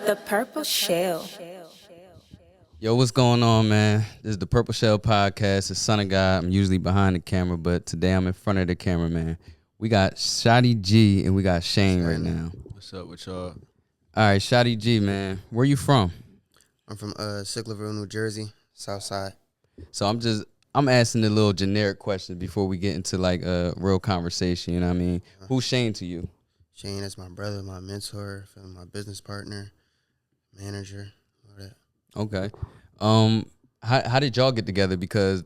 The Purple Shell. Yo, what's going on, man? This is the Purple Shell podcast. It's Son of God. I'm usually behind the camera, but today I'm in front of the camera, man. We got Shaddi G and we got Shane right now. What's up with y'all? All right, Shaddi G, man. Where you from? I'm from Sicklerville, New Jersey, South Side. So I'm asking the little generic questions before we get into like a real conversation. You know what I mean? Who's Shane to you? Shane, that's my brother, my mentor, my business partner, manager, all that. Okay. How did y'all get together? Because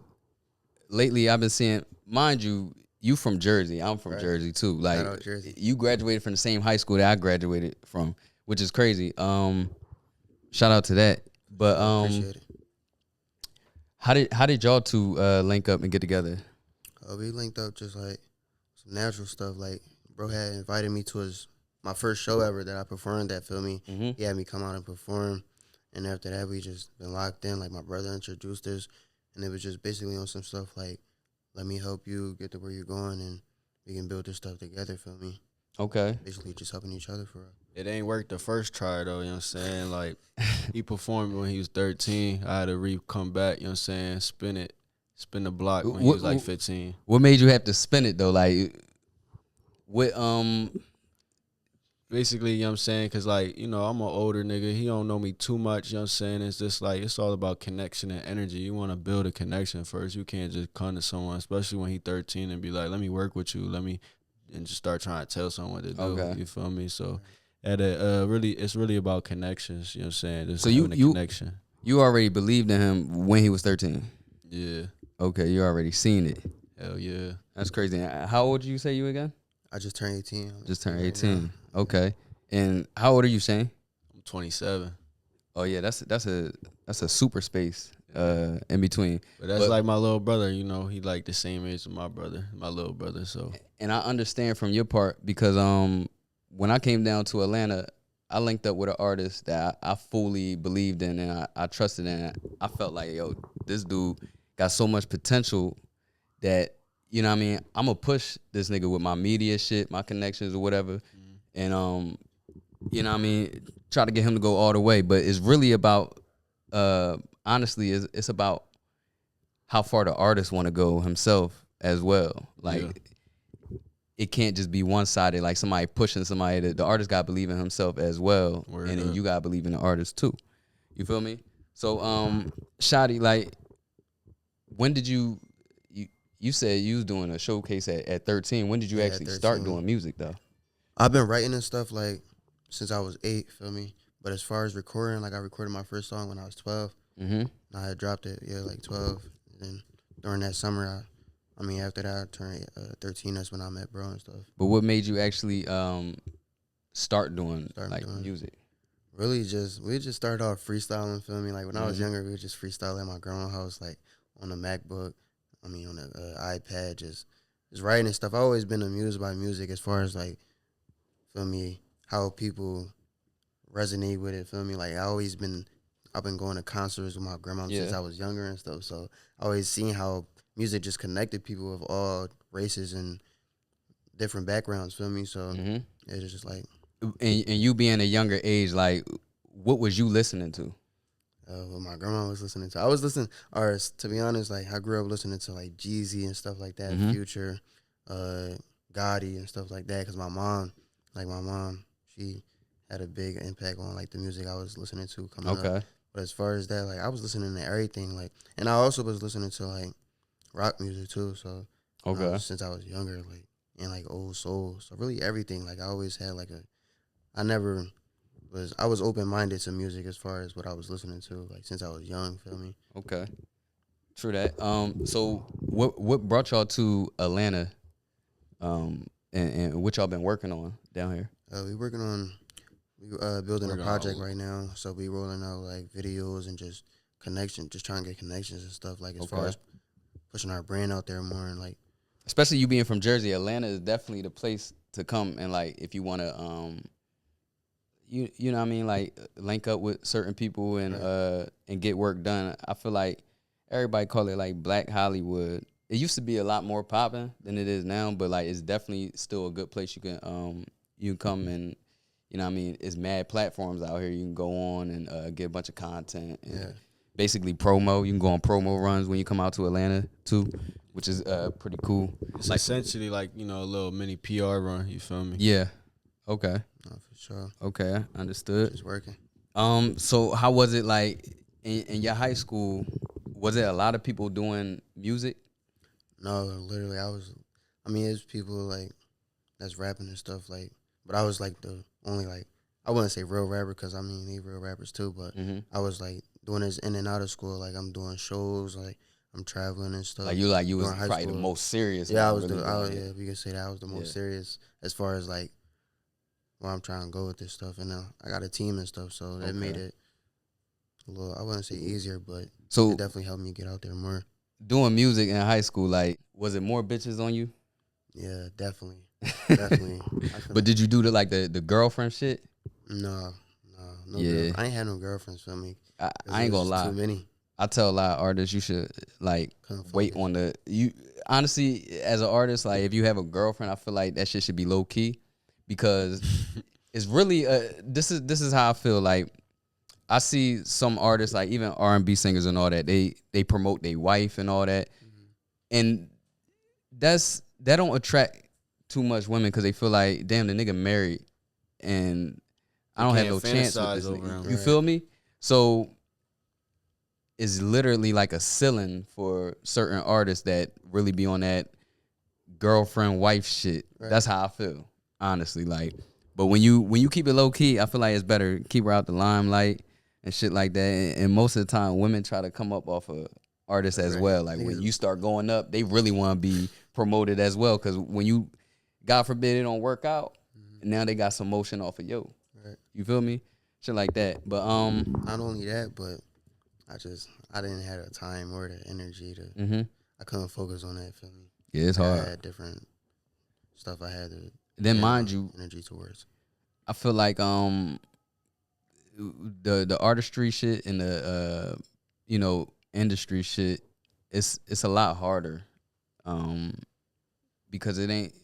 lately I've been seeing, mind you, you from Jersey. I'm from Jersey too. Like, Shout out Jersey. you graduated from the same high school that I graduated from, which is crazy. Shout out to that. But Appreciate it. how did y'all two link up and get together? We linked up just like some natural stuff. Like, bro had invited me to my first show ever that I performed at, feel me? Mm-hmm. He had me come out and perform. And after that, we just been locked in. Like, my brother introduced us. And it was just basically on some stuff like, let me help you get to where you're going and we can build this stuff together, feel me? Okay. Basically just helping each other for real. It ain't worked the first try though, you know what I'm saying? Like he performed when he was 13. I had to come back, you know what I'm saying, spin the block when he was like 15. What made you have to spin it though? Like, what Basically, you know what I'm saying? Cause like, you know, I'm an older nigga. He don't know me too much, you know what I'm saying? It's just like, it's all about connection and energy. You want to build a connection first. You can't just come to someone, especially when he 13 and be like, let me work with you. And just start trying to tell someone what to do. Okay. You feel me? So it's really about connections, you know what I'm saying? Just So having a connection. you already believed in him when he was 13? Yeah. Okay, you already seen it. Hell yeah. That's crazy. How old did you say you again? I just turned 18. Just turned 18. Okay. And how old are you, Shane? I'm 27. Oh yeah, that's a super space in between. But that's like my little brother, you know, he like the same age as my brother, my little brother, so. And I understand from your part because when I came down to Atlanta, I linked up with an artist that I fully believed in and I trusted in. I felt like, yo, this dude got so much potential that, you know what I mean, I'm going to push this nigga with my media shit, my connections or whatever. And, you know what I mean, try to get him to go all the way. But it's really about, honestly, it's about how far the artist want to go himself as well. Like, it can't just be one-sided, like somebody pushing somebody. The artist got to believe in himself as well. And then you got to believe in the artist too. You feel me? So, Shaddi, like, when did you said you was doing a showcase at 13. When did you actually start doing music, though? I've been writing and stuff, like, since I was 8, feel me? But as far as recording, like, I recorded my first song when I was 12. Mm-hmm. I had dropped it, like 12. And then during that summer, after that, I turned 13. That's when I met bro and stuff. But what made you actually start doing music? Really, we just started off freestyling, feel me? Like, when I was younger, we would just freestyle at my grandma's house, like, on the MacBook. On the iPad, just writing and stuff. I've always been amused by music as far as, like, feel me, how people resonate with it, feel me? Like, I've been going to concerts with my grandma since I was younger and stuff, so I always seen how music just connected people of all races and different backgrounds, feel me? So it was just like... And you being a younger age, like, what was you listening to? What my grandma was listening to. I was listening, or to be honest, like, I grew up listening to, like, Jeezy and stuff like that, Future, Gotti and stuff like that, because my mom, she had a big impact on, like, the music I was listening to coming up. But as far as that, like, I was listening to everything, like, and I also was listening to, like, rock music too, so since I was younger, like, and, like, old soul, so really everything. Like, I always had, like, I was open-minded to music as far as what I was listening to, like, since I was young, feel me? Okay. True that. So what brought y'all to Atlanta, and what y'all been working on down here? We building a project right now, so we rolling out, like, videos and just connection, just trying to get connections and stuff, like, as far as pushing our brand out there more, and, like... Especially you being from Jersey, Atlanta is definitely the place to come, and, like, if you want to... You know what I mean, like, link up with certain people and get work done. I feel like everybody call it, like, Black Hollywood. It used to be a lot more popping than it is now, but, like, it's definitely still a good place you can come and, you know what I mean, it's mad platforms out here you can go on and get a bunch of content and Yeah. basically promo. You can go on promo runs when you come out to Atlanta too, which is pretty cool. It's Like, essentially like, you know, a little mini PR run. You feel me? yeah. Okay. No, for sure. Okay. Understood. Just working. So how was it like in your high school? Was it a lot of people doing music? No, literally, I mean, it's people like that's rapping and stuff like, but I was like the only like, I wouldn't say real rapper because I mean they real rappers too, but I was like doing this in and out of school. Like I'm doing shows, like I'm traveling and stuff. Like you was during high probably the school. most serious. Yeah, I one was really doing it. yeah, we could say that I was the most Yeah. serious as far as like where I'm trying to go with this stuff. And I got a team and stuff, so that made it a little, I wouldn't say easier, but So it definitely helped me get out there more. doing music in high school, like, was it more bitches on you? Yeah, definitely. Definitely. But did you do the girlfriend shit? No. Yeah. I ain't had no girlfriends for me. I ain't gonna lie. Too many. I tell a lot of artists you should like wait on you. Honestly, as an artist, like if you have a girlfriend, I feel like that shit should be low key because it's really this is how I feel. Like I see some artists, like even R&B singers and all that, they promote their wife and all that, and that don't attract too much women because they feel like, damn, the nigga married and I don't have no chance with this nigga. You feel me? So it's literally like a ceiling for certain artists that really be on that girlfriend wife shit. Right. That's how I feel, honestly. Like, but when you keep it low key, I feel like it's better. Keep her out the limelight and shit like that. And most of the time, women try to come up off of artists as well. Like when you start going up, they really want to be promoted as well. Because when you, God forbid, it don't work out, now they got some motion off of yo. Right. You feel me? Shit like that. But not only that, but I didn't have the time or the energy to. I couldn't focus on that. Feel me? Yeah, it's hard. I had different stuff I had to. Then mind you, energy towards. I feel like the artistry shit and the industry shit, it's a lot harder, because it ain't,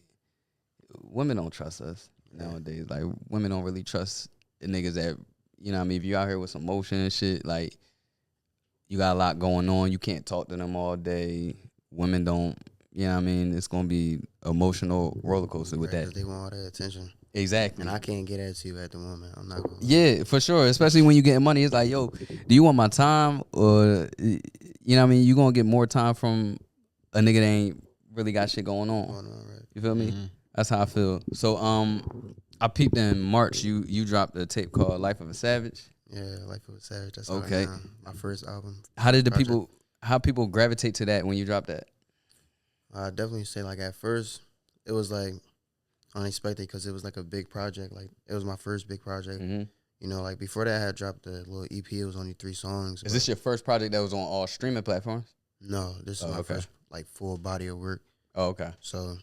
women don't trust us nowadays. Like women don't really trust the niggas that, you know what I mean, if you out here with some motion and shit, like you got a lot going on, you can't talk to them all day. Women don't, you know what I mean, it's gonna be emotional roller coaster with that. Because they want all that attention. Exactly. And I can't get at you at the moment. I'm not gonna. Yeah, for sure. Especially when you getting money, it's like, yo, do you want my time, or you know what I mean? You gonna get more time from a nigga that ain't really got shit going on. Right. You feel me? That's how I feel. So I peeped in March. You dropped a tape called "Life of a Savage." Yeah, "Life of a Savage." That's okay. My first album. How did how people gravitate to that when you dropped that? I definitely say like at first it was like unexpected because it was like a big project. Like it was my first big project. You know, like before that I had dropped a little EP. It was only 3 songs. Is this your first project that was on all streaming platforms? No, this is my first like full body of work. Oh, okay. So,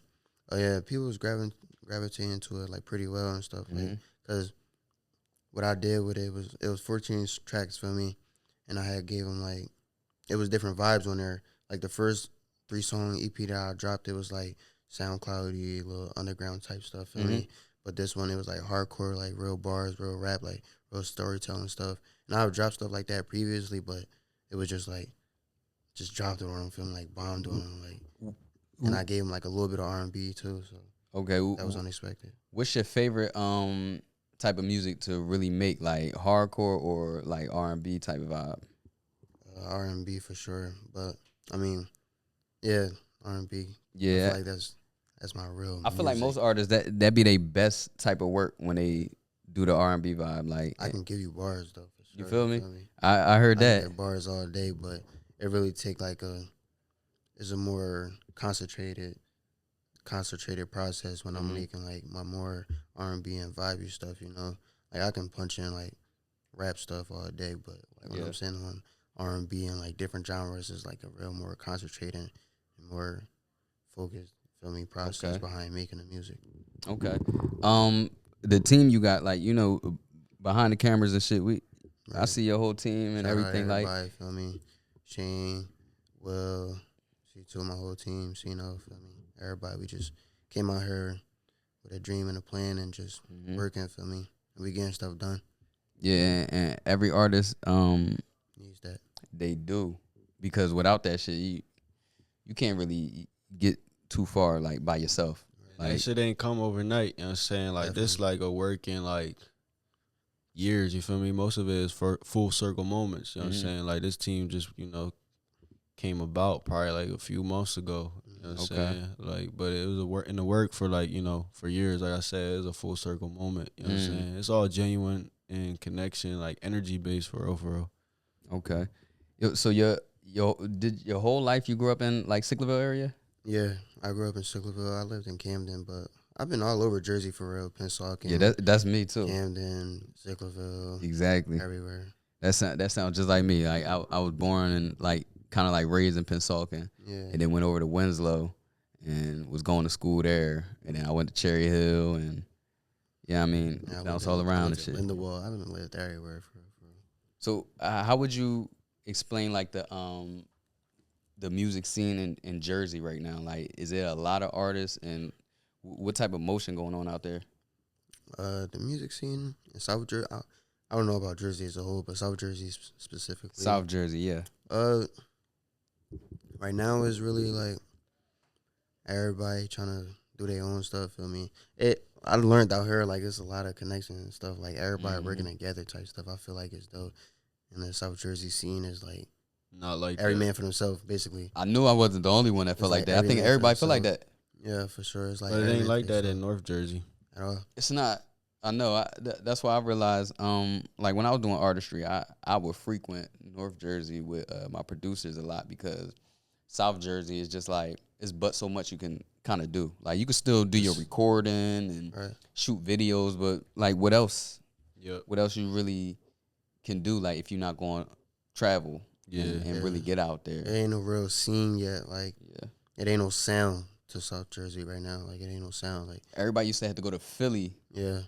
yeah, people was gravitating to it like pretty well and stuff. Like, cause what I did with it was 14 tracks for me, and I had gave them like, it was different vibes on there. Like the first 3-song EP that I dropped, it was like SoundCloudy, little underground type stuff for me. But this one, it was like hardcore, like real bars, real rap, like real storytelling stuff. And I've dropped stuff like that previously, but it was just like, just dropped it on them, feeling like bombed on them, like. And I gave him like a little bit of R&B too, so that was unexpected. What's your favorite type of music to really make, like hardcore or like R&B type of vibe? R&B for sure, but I mean, yeah, R&B. Yeah, I feel like that's my real. I feel like most artists that be their best type of work when they do the R&B vibe. Like I can give you bars though. For sure, you feel me? I heard that. I can get bars all day, but it really take like it's a more concentrated process when I'm making like my more R&B and vibey stuff, you know. Like I can punch in like rap stuff all day, but like when I'm saying on R&B and like different genres is like a real more concentrated and more focused, feel me, process behind making the music. Okay. The team you got, like, you know, behind the cameras and shit, I see your whole team and everything, like, feel me, Shane, Will, C2, my whole team, Cino, feel me, everybody. We just came out here with a dream and a plan and just working, feel me. and we getting stuff done. Yeah, and every artist Needs that. they do, because without that shit, you can't really get too far like by yourself. That shit ain't come overnight. You know what I'm saying? Like this, like a work in like years. You feel me? Most of it is for full circle moments. You know what I'm saying? Like this team just came about probably like a few months ago. You know what I'm saying? Like, but it was a work in the work for like for years. Like I said, it was a full circle moment. You know what I'm saying? It's all genuine and connection, like energy based for real. Okay. So did your whole life you grew up in like Sicklerville area? Yeah, I grew up in Sicklerville. I lived in Camden, but I've been all over Jersey for real. Pensauken. Yeah, that's me too. Camden, Sicklerville. Exactly. Everywhere. That sounds just like me. Like I was born and like kind of like raised in Pensauken. Yeah. And then went over to Winslow and was going to school there. And then I went to Cherry Hill and I bounced all around and shit. Lindenwold. I haven't lived everywhere for real. So how would you explain like the music scene in Jersey right now? Like, is there a lot of artists, and what type of motion going on out there? The music scene in South Jersey, I don't know about Jersey as a whole, but South Jersey specifically. South Jersey, yeah. Right now is really like everybody trying to do their own stuff. Feel me? I learned out here like it's a lot of connections and stuff. Like everybody working together type stuff. I feel like it's dope. And the South Jersey scene is like not like every man for himself, basically. I knew I wasn't the only one that felt like that. I think everybody feel like that. Yeah, for sure. It's like, but it ain't like that in North Jersey at all. It's not. I know. That's why I realized. Like when I was doing artistry, I would frequent North Jersey with my producers a lot, because South Jersey is just like it's but so much you can kind of do. Like you can still do your recording and shoot videos, but like what else? Yep. What else you really can do? Like if you're not going to travel. And really get out there. It ain't no real scene yet. Like, it ain't no sound to South Jersey right now. Like, it ain't no sound. Like everybody used to have to go to Philly. Yeah.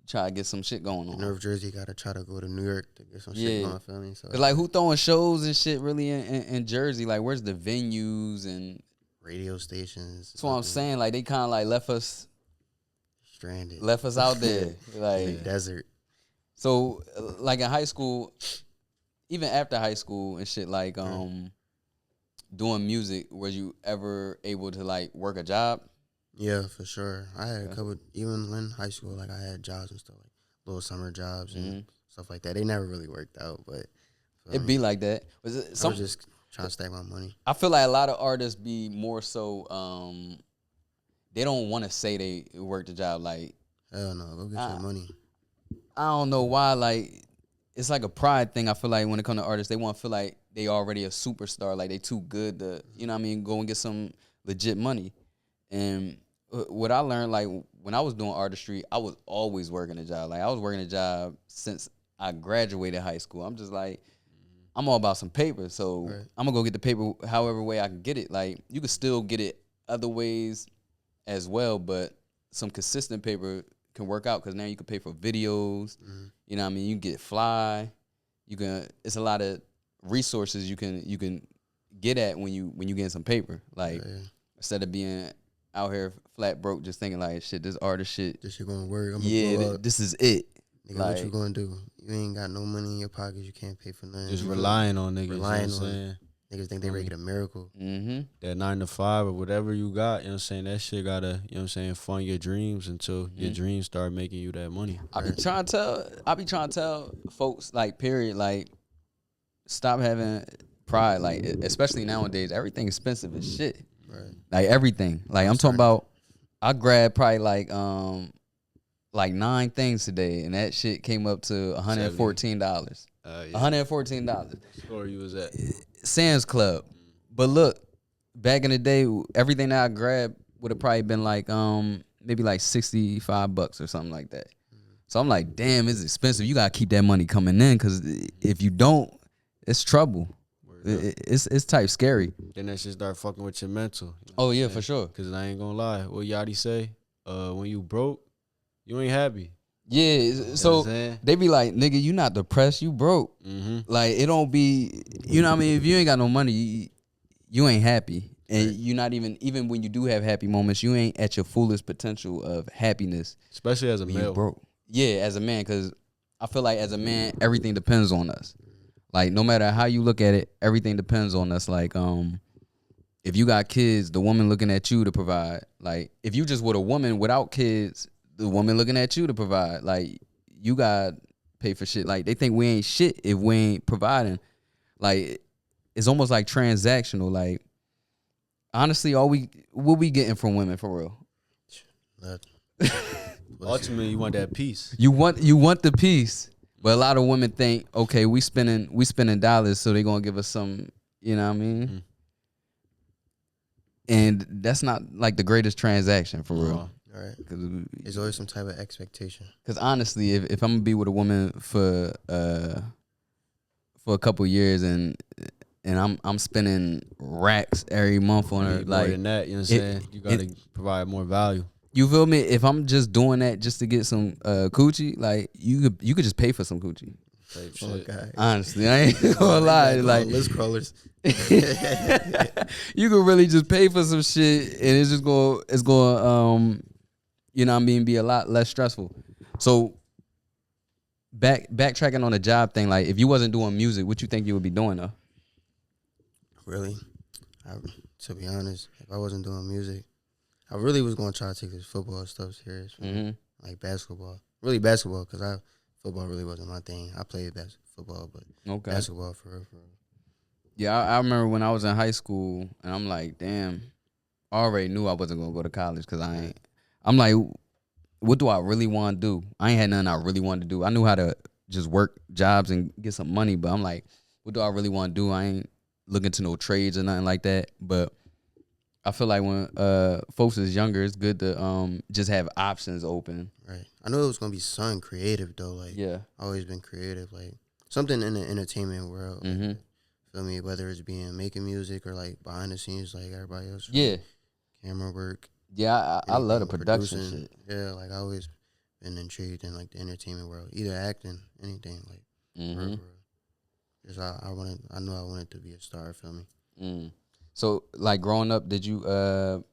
Try to get some shit going on. North Jersey got to try to go to New York to get some shit going. Feel me? So it's like who throwing shows and shit really in Jersey? Like where's the venues and radio stations? That's what I'm saying. Like they kind of like left us stranded. Left us out there like in the desert. So like in high school. Even after high school and shit, like doing music, were you ever able to like work a job? Yeah, for sure. I had a couple, even in high school, like I had jobs and stuff, like little summer jobs and stuff like that. They never really worked out, but it'd be like that. I was just trying to stack my money. I feel like a lot of artists be more so they don't want to say they worked a job. Like hell no, go get your money. I don't know why. Like it's like a pride thing. I feel like when it comes to artists, they want to feel like they already a superstar, like they too good to, go and get some legit money. And what I learned, like when I was doing artistry, I was always working a job. Like I was working a job since I graduated high school. I'm just like, I'm all about some paper, so I'm gonna go get the paper however way I can get it. Like you could still get it other ways as well, but some consistent paper can work out because now you can pay for videos. You know what I mean? You can get fly. You can. It's a lot of resources you can get at when you getting some paper. Like instead of being out here flat broke, just thinking like shit, this artist shit. This shit gonna work. I'm gonna blow up. This is it. Nigga, like, what you gonna do? You ain't got no money in your pockets. You can't pay for nothing. Just relying on niggas. Relying on niggas think they ready to get a miracle. That 9 to 5 or whatever you got, you know what I'm saying? That shit gotta, you know what I'm saying, fund your dreams until your dreams start making you that money. I be trying to tell folks, like, period, like, stop having pride. Like, especially nowadays, everything expensive as shit. Like everything. Like I'm talking about, I grabbed probably like 9 things today, and that shit came up to $114. $114. Where you was at? Sam's Club. But look, back in the day, everything that I grabbed would have probably been like maybe like $65 or something like that. So I'm like, damn, it's expensive. You gotta keep that money coming in, because if you don't, it's trouble. It's type scary. Then that shit start fucking with your mental. Oh yeah, for sure. Because I ain't gonna lie, what Yachty say? When you broke, you ain't happy. Yeah, so they be like, nigga, you not depressed, you broke. Like it don't be, you know what I mean? If you ain't got no money, you ain't happy, and you not even when you do have happy moments, you ain't at your fullest potential of happiness. Especially as a male. You broke. Yeah, as a man, because I feel like as a man, everything depends on us. Like no matter how you look at it, everything depends on us. Like if you got kids, the woman looking at you to provide. Like if you just with a woman without kids, the woman looking at you to provide. Like you got pay for shit. Like they think we ain't shit if we ain't providing. Like it's almost like transactional. Like honestly, what we getting from women for real? Ultimately, you want that peace. You want the peace, but a lot of women think, okay, we spending dollars, so they gonna give us some. You know what I mean? Mm-hmm. And that's not like the greatest transaction for real. All right. There's always some type of expectation. Because honestly, if I'm gonna be with a woman for a couple years and I'm spending racks every month on her, More like than that, you know what I'm saying? You gotta provide more value. You feel me? If I'm just doing that just to get some coochie, like you could just pay for some coochie. Honestly, I ain't gonna lie. Like list crawlers, you could really just pay for some shit, and it's going you know what I mean, be a lot less stressful. So backtracking on the job thing, like if you wasn't doing music, what you think you would be doing though? Really, to be honest, if I wasn't doing music, I really was gonna try to take this football stuff serious, like basketball. Really basketball, because football really wasn't my thing. I played football, but basketball for real. Yeah, I remember when I was in high school, and I'm like, damn, I already knew I wasn't gonna go to college because I'm like, what do I really want to do? I ain't had nothing I really wanted to do. I knew how to just work jobs and get some money, but I'm like, what do I really want to do? I ain't looking to no trades or nothing like that. But I feel like when folks is younger, it's good to just have options open. Right. I know it was gonna be something creative though. Like always been creative. Like something in the entertainment world. Like, feel me? Whether it's making music or like behind the scenes, like everybody else. Yeah. Camera work. Yeah, I love the production shit. Yeah, like I always been intrigued in like the entertainment world, either acting, anything. Like, just I know I wanted to be a star. Feel me? So, like, growing up, did you, were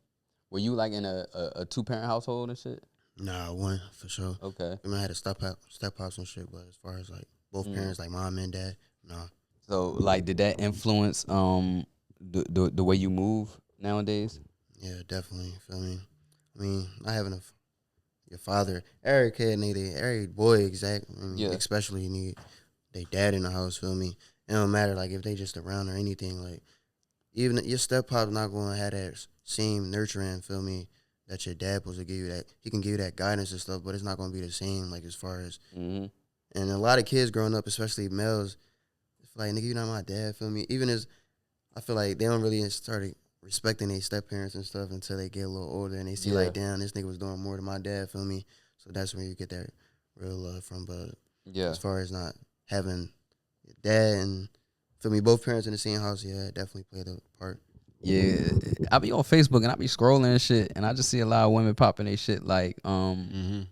you, like, in a two-parent household and shit? Nah, one, for sure. Okay. I mean, I had a step house and shit, but as far as, like, both parents, like, mom and dad, nah. So, like, did that influence the way you move nowadays? Yeah, definitely, feel me? I mean, not having your father, every kid needed, every boy, especially need their dad in the house, feel me? It don't matter, like, if they just around or anything, like, even your step-pop's not going to have that same nurturing, feel me, that your dad supposed to give you that. He can give you that guidance and stuff, but it's not going to be the same, like, as far as. And a lot of kids growing up, especially males, feel like, nigga, you not my dad, feel me? Even as, I feel like they don't really start respecting their step-parents and stuff until they get a little older and they see, like, damn, this nigga was doing more than my dad, feel me? So that's where you get that real love from. But as far as not having your dad and, feel me, both parents in the same house, it definitely played a part. Yeah, I be on Facebook and I be scrolling and shit, and I just see a lot of women popping their shit like they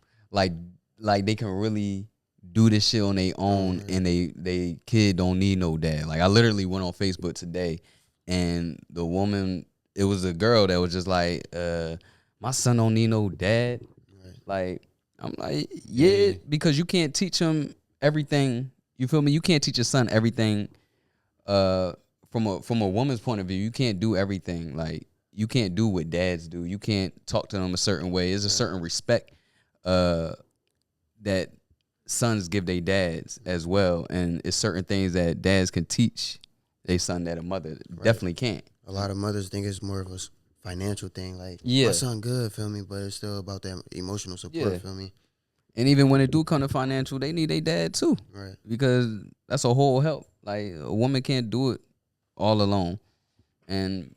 can really do this shit on their own, and they kid don't need no dad. Like I literally went on Facebook today, and the woman, it was a girl that was just like, my son don't need no dad. Right. Like I'm like, because you can't teach him everything. You feel me? You can't teach your son everything. From a woman's point of view, you can't do everything. Like you can't do what dads do. You can't talk to them a certain way. There's a certain respect that sons give their dads as well, and it's certain things that dads can teach their son that a mother definitely can't. A lot of mothers think it's more of a financial thing. Like my son good, feel me, but it's still about that emotional support, feel me. And even when it do come to financial, they need their dad too, right? Because that's a whole help. Like a woman can't do it all alone, and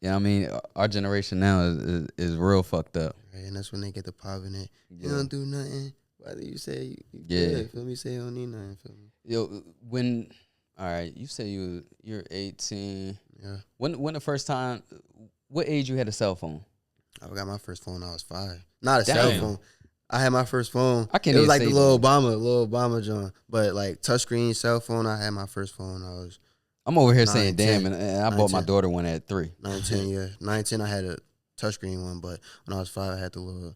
I mean, our generation now is real fucked up. Right, and that's when they get the pop in it. You don't do nothing. Whether you say you good, feel me? Say you don't need nothing, feel me? Yo, all right, you say you're 18. Yeah. When the first time? What age you had a cell phone? I got my first phone when I was 5. Not a cell phone. I had my first phone. I can't. It was like the little Obama John, but like touchscreen cell phone. I had my first phone. I'm over here saying damn, and I bought my daughter one at 3. 9, 10, yeah. 9, 10, I had a touchscreen one, but when I was 5, I had the little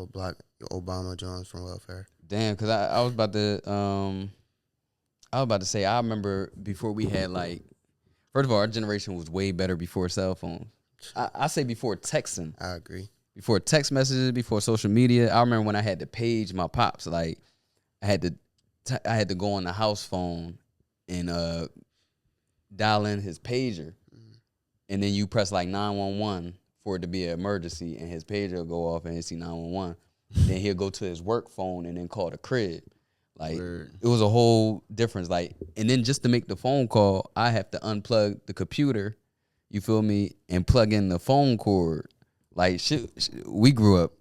block Obama Johns from welfare. Damn, cause I was about to say, I remember before we had like, first of all, our generation was way better before cell phones. I say before texting, I agree. before text messages, before social media. I remember when I had to page my pops, like I had to go on the house phone and dial in his pager, and then you press like 911 for it to be an emergency, and his pager will go off and he'll see 911. Then he'll go to his work phone and then call the crib. Like Word. it was a whole difference. Like, and then just to make the phone call, I have to unplug the computer, you feel me, and plug in the phone cord. Like shit, we grew up.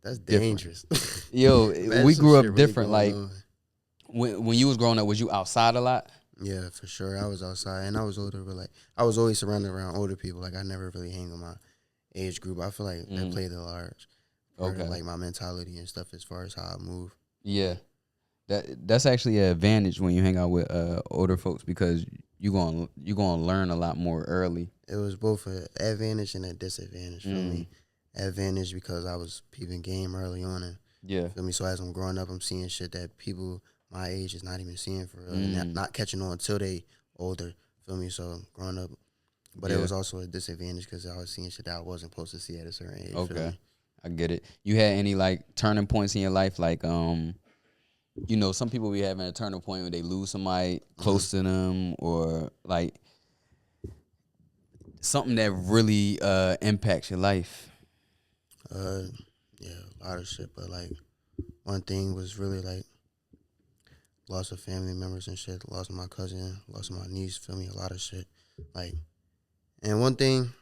That's different. dangerous. Yo, Man, we some grew up shit really different. going Like on. when you was growing up, was you outside a lot? Yeah, for sure. I was outside, and I was older, but like I was always surrounded around older people. Like I never really hang with my age group. I feel like that played a large part of like my mentality and stuff as far as how I move. Yeah, that's actually an advantage when you hang out with older folks because you gonna learn a lot more early. It was both an advantage and a disadvantage for me. Advantage because I was peeping game early on, and feel me. So as I'm growing up, I'm seeing shit that people my age is not even seeing for real, and not catching on until they older. Feel me? So growing up, but it was also a disadvantage because I was seeing shit that I wasn't supposed to see at a certain age. Okay, I get it. You had any like turning points in your life, like you know, some people be having a turning point when they lose somebody close to them, or like something that really impacts your life. Yeah, a lot of shit, but like one thing was really like loss of family members and shit. Lost my cousin, lost my niece. Feel me? A lot of shit. Like, and one thing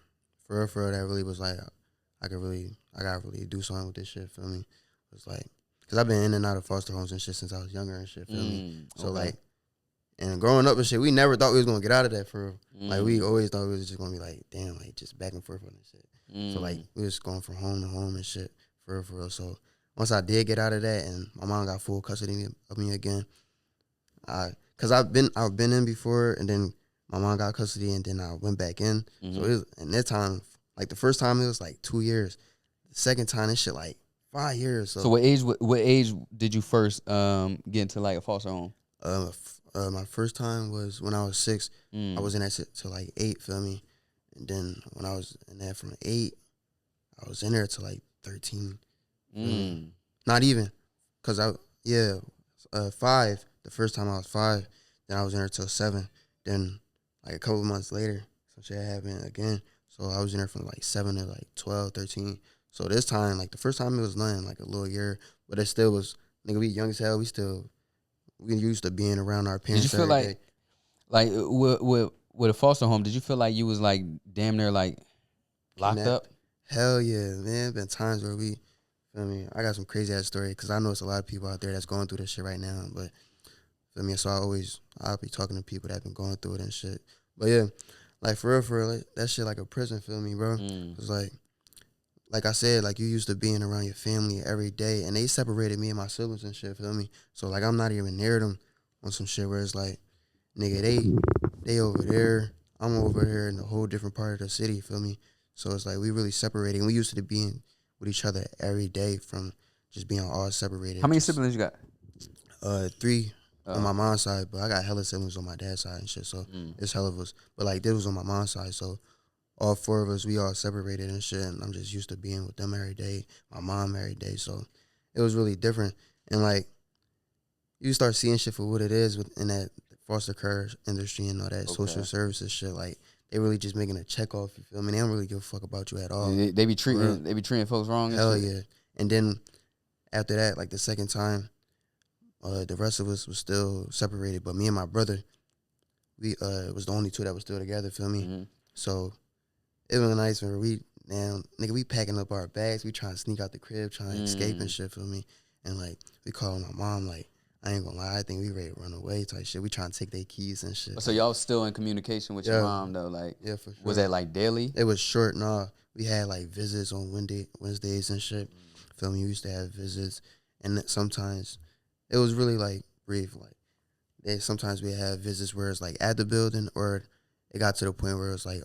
for real, that really was like I gotta really do something with this shit. Feel me? It was like, cause I've been in and out of foster homes and shit since I was younger and shit. Feel me? So like, and growing up and shit, we never thought we was gonna get out of that for real. Like we always thought we was just gonna be like, damn, like just back and forth on this shit. So like we was going from home to home and shit for real. So once I did get out of that and my mom got full custody of me again, cause I've been in before and then my mom got custody and then I went back in. So it was, and that time, like the first time it was like 2 years. The second time this shit like 5 years. So what age did you first get into like a foster home? My first time was when I was 6. I was in that shit till like 8. Feel me? And then when I was in there from 8, I was in there till like 13. Not even, cause 5. The first time I was 5, then I was in there till 7. Then like a couple months later, some shit happened again. So I was in there from like 7 to like 12, 13. So this time, like the first time it was nothing, like a little year, but it still was, nigga, we young as hell. We used to being around our parents. Did you feel like with a foster home, did you feel like you was like damn near like locked up? Hell yeah, man. Been times where we, feel me, I got some crazy ass story because I know it's a lot of people out there that's going through this shit right now, but feel me, so I'll be talking to people that been going through it and shit. But yeah, like for real, like, that shit like a prison, feel me, bro? Cause like I said, like you used to being around your family every day, and they separated me and my siblings and shit, feel me? So like I'm not even near them on some shit where it's like, nigga, they over there, I'm over here in a whole different part of the city, feel me? So it's like we really separated, and we used to being with each other every day from just being all separated. How many siblings you got? 3 on my mom's side, but I got hella siblings on my dad's side and shit, so it's hella of us. But like this was on my mom's side, so all 4 of us, we all separated and shit, and I'm just used to being with them every day, my mom every day, so it was really different. And like, you start seeing shit for what it is in that foster care industry and all that social services shit, like, they really just making a check off, you feel me? They don't really give a fuck about you at all. They be treating folks wrong. Hell yeah. And then after that, like the second time, the rest of us was still separated, but me and my brother, we was the only 2 that was still together, feel me? So it was nice when we packing up our bags, we trying to sneak out the crib, trying to escape and shit, feel me? And like, we calling my mom, like, I ain't gonna lie, I think we ready to run away type shit. We trying to take their keys and shit. So y'all still in communication with your mom though? Like, yeah, for sure. Was that like daily? It was short, nah. We had like visits on Wednesdays and shit. Feel me? We used to have visits, and sometimes it was really like brief. Like sometimes we have visits where it's like at the building, or it got to the point where it was like,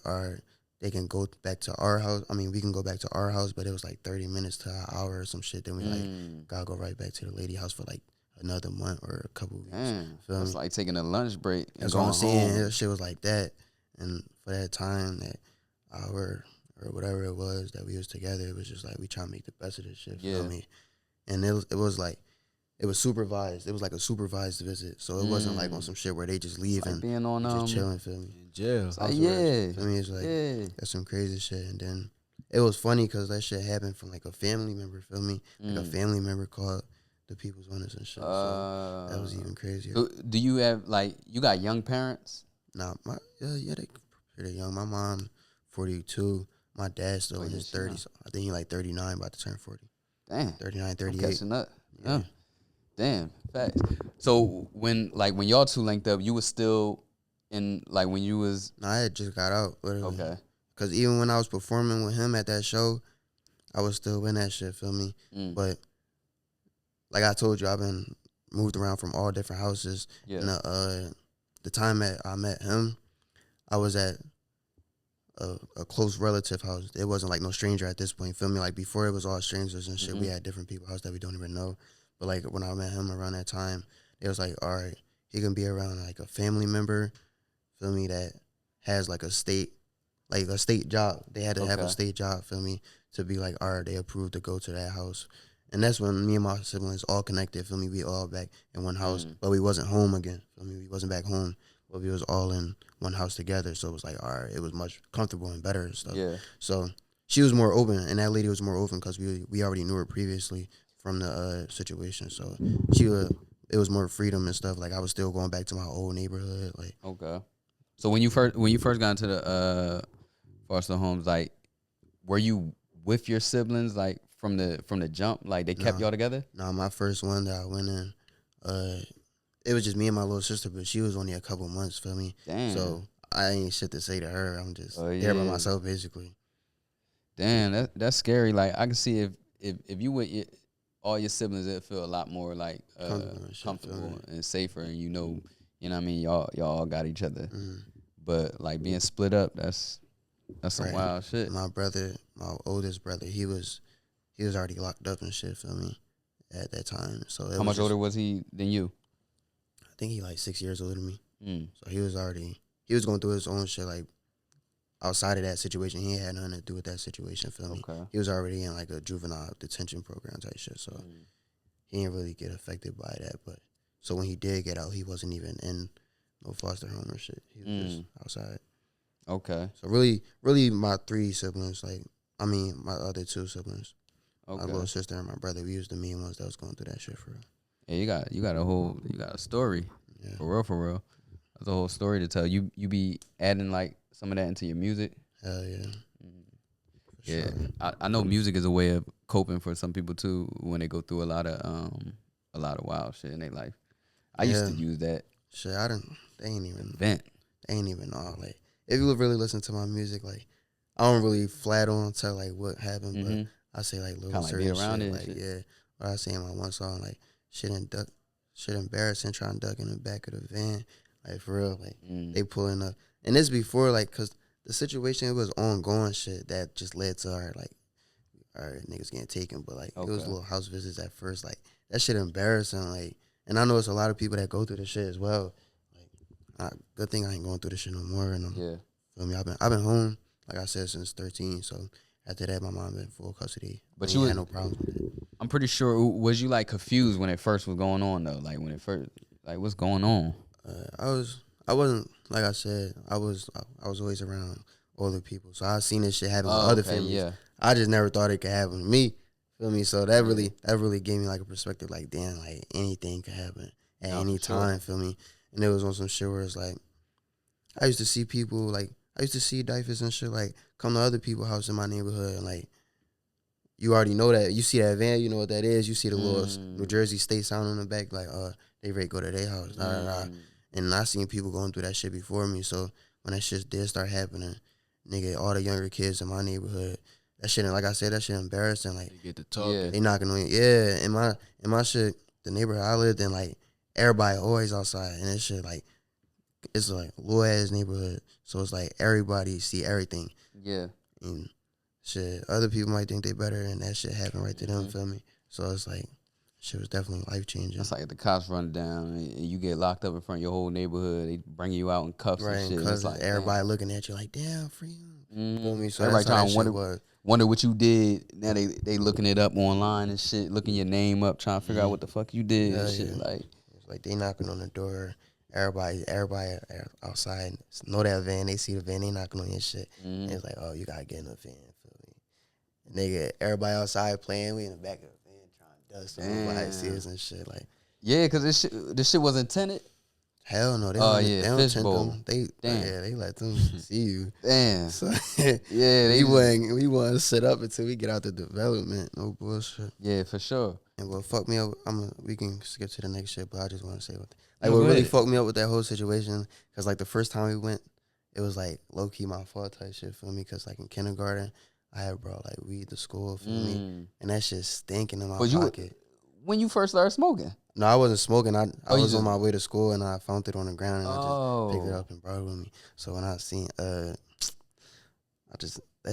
they can go back to our house. I mean, we can go back to our house, but it was like 30 minutes to an hour or some shit. Then we like gotta go right back to the lady house for like another month or a couple weeks. Damn, Feel that's me? like taking a lunch break and That's what going I'm saying. home. That shit was like that, and for that time, that hour or whatever it was that we was together, it was just like we trying to make the best of this shit. Yeah. Feel me? And it was like. It was supervised. It was like a supervised visit, so it wasn't like on some shit where they just leave It's like and being on just chilling. Feel me? In jail. It's like, yeah, Feel me? It's like yeah. that's some crazy shit. And then it was funny because that shit happened from like a family member. Feel me? Like a family member called the people's on us and shit. So that was even crazier. Do you have like you got young parents? Nah, they pretty young. My mom 42. My dad still in his 30s. I think he like 39, about to turn 40. Damn, 39, 38. I'm catching up. Yeah. Damn, facts. So when y'all two linked up, you was still in like when you was No, I had just got out. Literally. okay. Cause even when I was performing with him at that show, I was still in that shit. Feel me? But like I told you, I've been moved around from all different houses. Yeah. And the time I met him, I was at a close relative house. It wasn't like no stranger at this point. Feel me? Like before, it was all strangers and shit. We had different people house that we don't even know. But like when I met him around that time, it was like, all right, he can be around like a family member, feel me, that has like a state job. They had to have a state job, feel me, to be like, all right, they approved to go to that house. And that's when me and my siblings all connected, feel me, we all back in one house. But we wasn't home again, feel me, we wasn't back home. But we was all in one house together. So it was like, all right, it was much comfortable and better and stuff. Yeah. So she was more open, and that lady was more open because we already knew her previously from the situation. So it was more freedom and stuff. Like I was still going back to my old neighborhood. Like Okay. So when you first got into the foster homes, like were you with your siblings like from the jump? Like they kept y'all together? No, my first one that I went in, it was just me and my little sister, but she was only a couple months, feel me? Damn. So I ain't shit to say to her. I'm just there by myself basically. Damn, that's scary. Like I can see if you with all your siblings, it'd feel a lot more like comfortable and safer, and you know what I mean. Y'all all got each other, but like being split up, that's some wild shit. My brother, my oldest brother, he was already locked up and shit, feel me, at that time. So how much older was he than you? I think he like 6 years older than me. So he was going through his own shit, like outside of that situation. He ain't had nothing to do with that situation, feel me? Okay. He was already in like a juvenile detention program type shit, so he didn't really get affected by that. But so when he did get out, he wasn't even in no foster home or shit. He was just outside. Okay. So really my three siblings, my other two siblings, my little sister and my brother, we was the main ones that was going through that shit for real. Yeah, you got a story. Yeah. For real. That's a whole story to tell. You be adding like some of that into your music? Hell yeah. Yeah. Sure. I know music is a way of coping for some people too when they go through a lot of wild shit in their life. I used to use that. Shit, they ain't even know. Like, if you really listen to my music, like, I don't really flat on tell like what happened, but I say like little certain shit. Like, yeah. What I say in my one song, like, shit embarrassing, trying to duck in the back of the van. Like, for real, like, they pulling up. And this before, like, because the situation, it was ongoing shit that just led to our niggas getting taken. But, like, it was little house visits at first. Like, that shit embarrassing. Like, and I know it's a lot of people that go through this shit as well. Like, good thing I ain't going through this shit no more. And feel me? I've been home, like I said, since 13. So after that, my mom been full custody. But you had no problems with it. I'm pretty sure. Was you like confused when it first was going on though? Like when it first, like what's going on? I wasn't, like I said, I was always around older people. So I seen this shit happen with other families. Yeah. I just never thought it could happen to me. Feel me? So that really gave me like a perspective, like, damn, like anything could happen at any time, feel me? And it was on some shit where it's like, I used to see people, like, I used to see Dyfs and shit, like, come to other people's house in my neighborhood, and like, you already know that. You see that van, you know what that is. You see the little New Jersey state sign on the back, like, they ready to go to their house, And I seen people going through that shit before me. So when that shit did start happening, nigga, all the younger kids in my neighborhood, that shit, like I said, that shit embarrassing. Like, they get to talking. They knocking on you. Yeah, in my shit, the neighborhood I lived in, like, everybody always outside. And that shit, like, it's like a little ass neighborhood. So it's like everybody see everything. Yeah. And shit, other people might think they better and that shit happen right to them, feel me? So it's like, shit was definitely life changing. That's like the cops run down and you get locked up in front of your whole neighborhood. They bring you out in cuffs Right, and shit. because It's like, everybody damn. looking at you like, damn, free him. Feel me? So Everybody that's how trying that to shit wonder, was. wonder what you did. Now they looking it up online and shit, looking your name up, trying to figure out what the fuck you did and Hell shit. yeah. Like, It's like they knocking on the door. Everybody outside know that van. They see the van. They knocking on your shit. And it's like, oh, you gotta get in the van. Feel me? Nigga, everybody outside playing. We in the back of the van trying to dust. So nobody see us and shit. Like, yeah, because this shit wasn't tinted. hell no, they Oh, don't. yeah, They don't tint fishbowl. them. They Damn. they let them see you. Damn. So Yeah, we wouldn't sit up until we get out the development. No bullshit. Yeah, for sure. And what fucked me up, we can skip to the next shit, but I just want to say No, what go really ahead. fucked me up with that whole situation, because like the first time we went, it was like low key my fault type shit, feel me? Because like in kindergarten, I had brought like weed to school, feel me? And that shit stinking in my pocket. When you first started smoking? No, I wasn't smoking. I was you on my way to school and I found it on the ground and I just picked it Oh. up and brought it with me. So when I seen that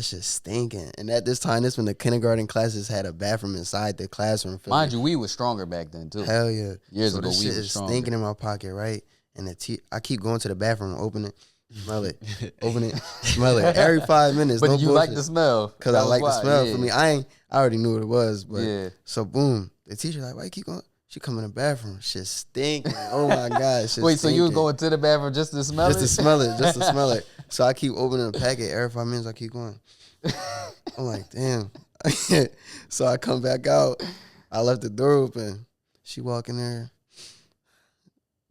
shit stinking. And at this time, this when the kindergarten classes had a bathroom inside the classroom. feel Mind me? you, weed was stronger back then too. Hell yeah. Years so ago, this weed shit was is stronger. stinking in my pocket, right? And I keep going to the bathroom, open it, smell it, open it, smell it. Every 5 minutes. But no you bullshit. like the smell? Because I like the smell. For me, I already knew what it was. But so boom, the teacher like, why you keep going? She come in the bathroom, shit stinking. Oh my god, shit Wait, so you was stinking. going to the bathroom just to smell Just it? to smell it, just to smell it. So I keep opening the packet. Every 5 minutes, I keep going. I'm like, damn. So I come back out. I left the door open. She walk in there.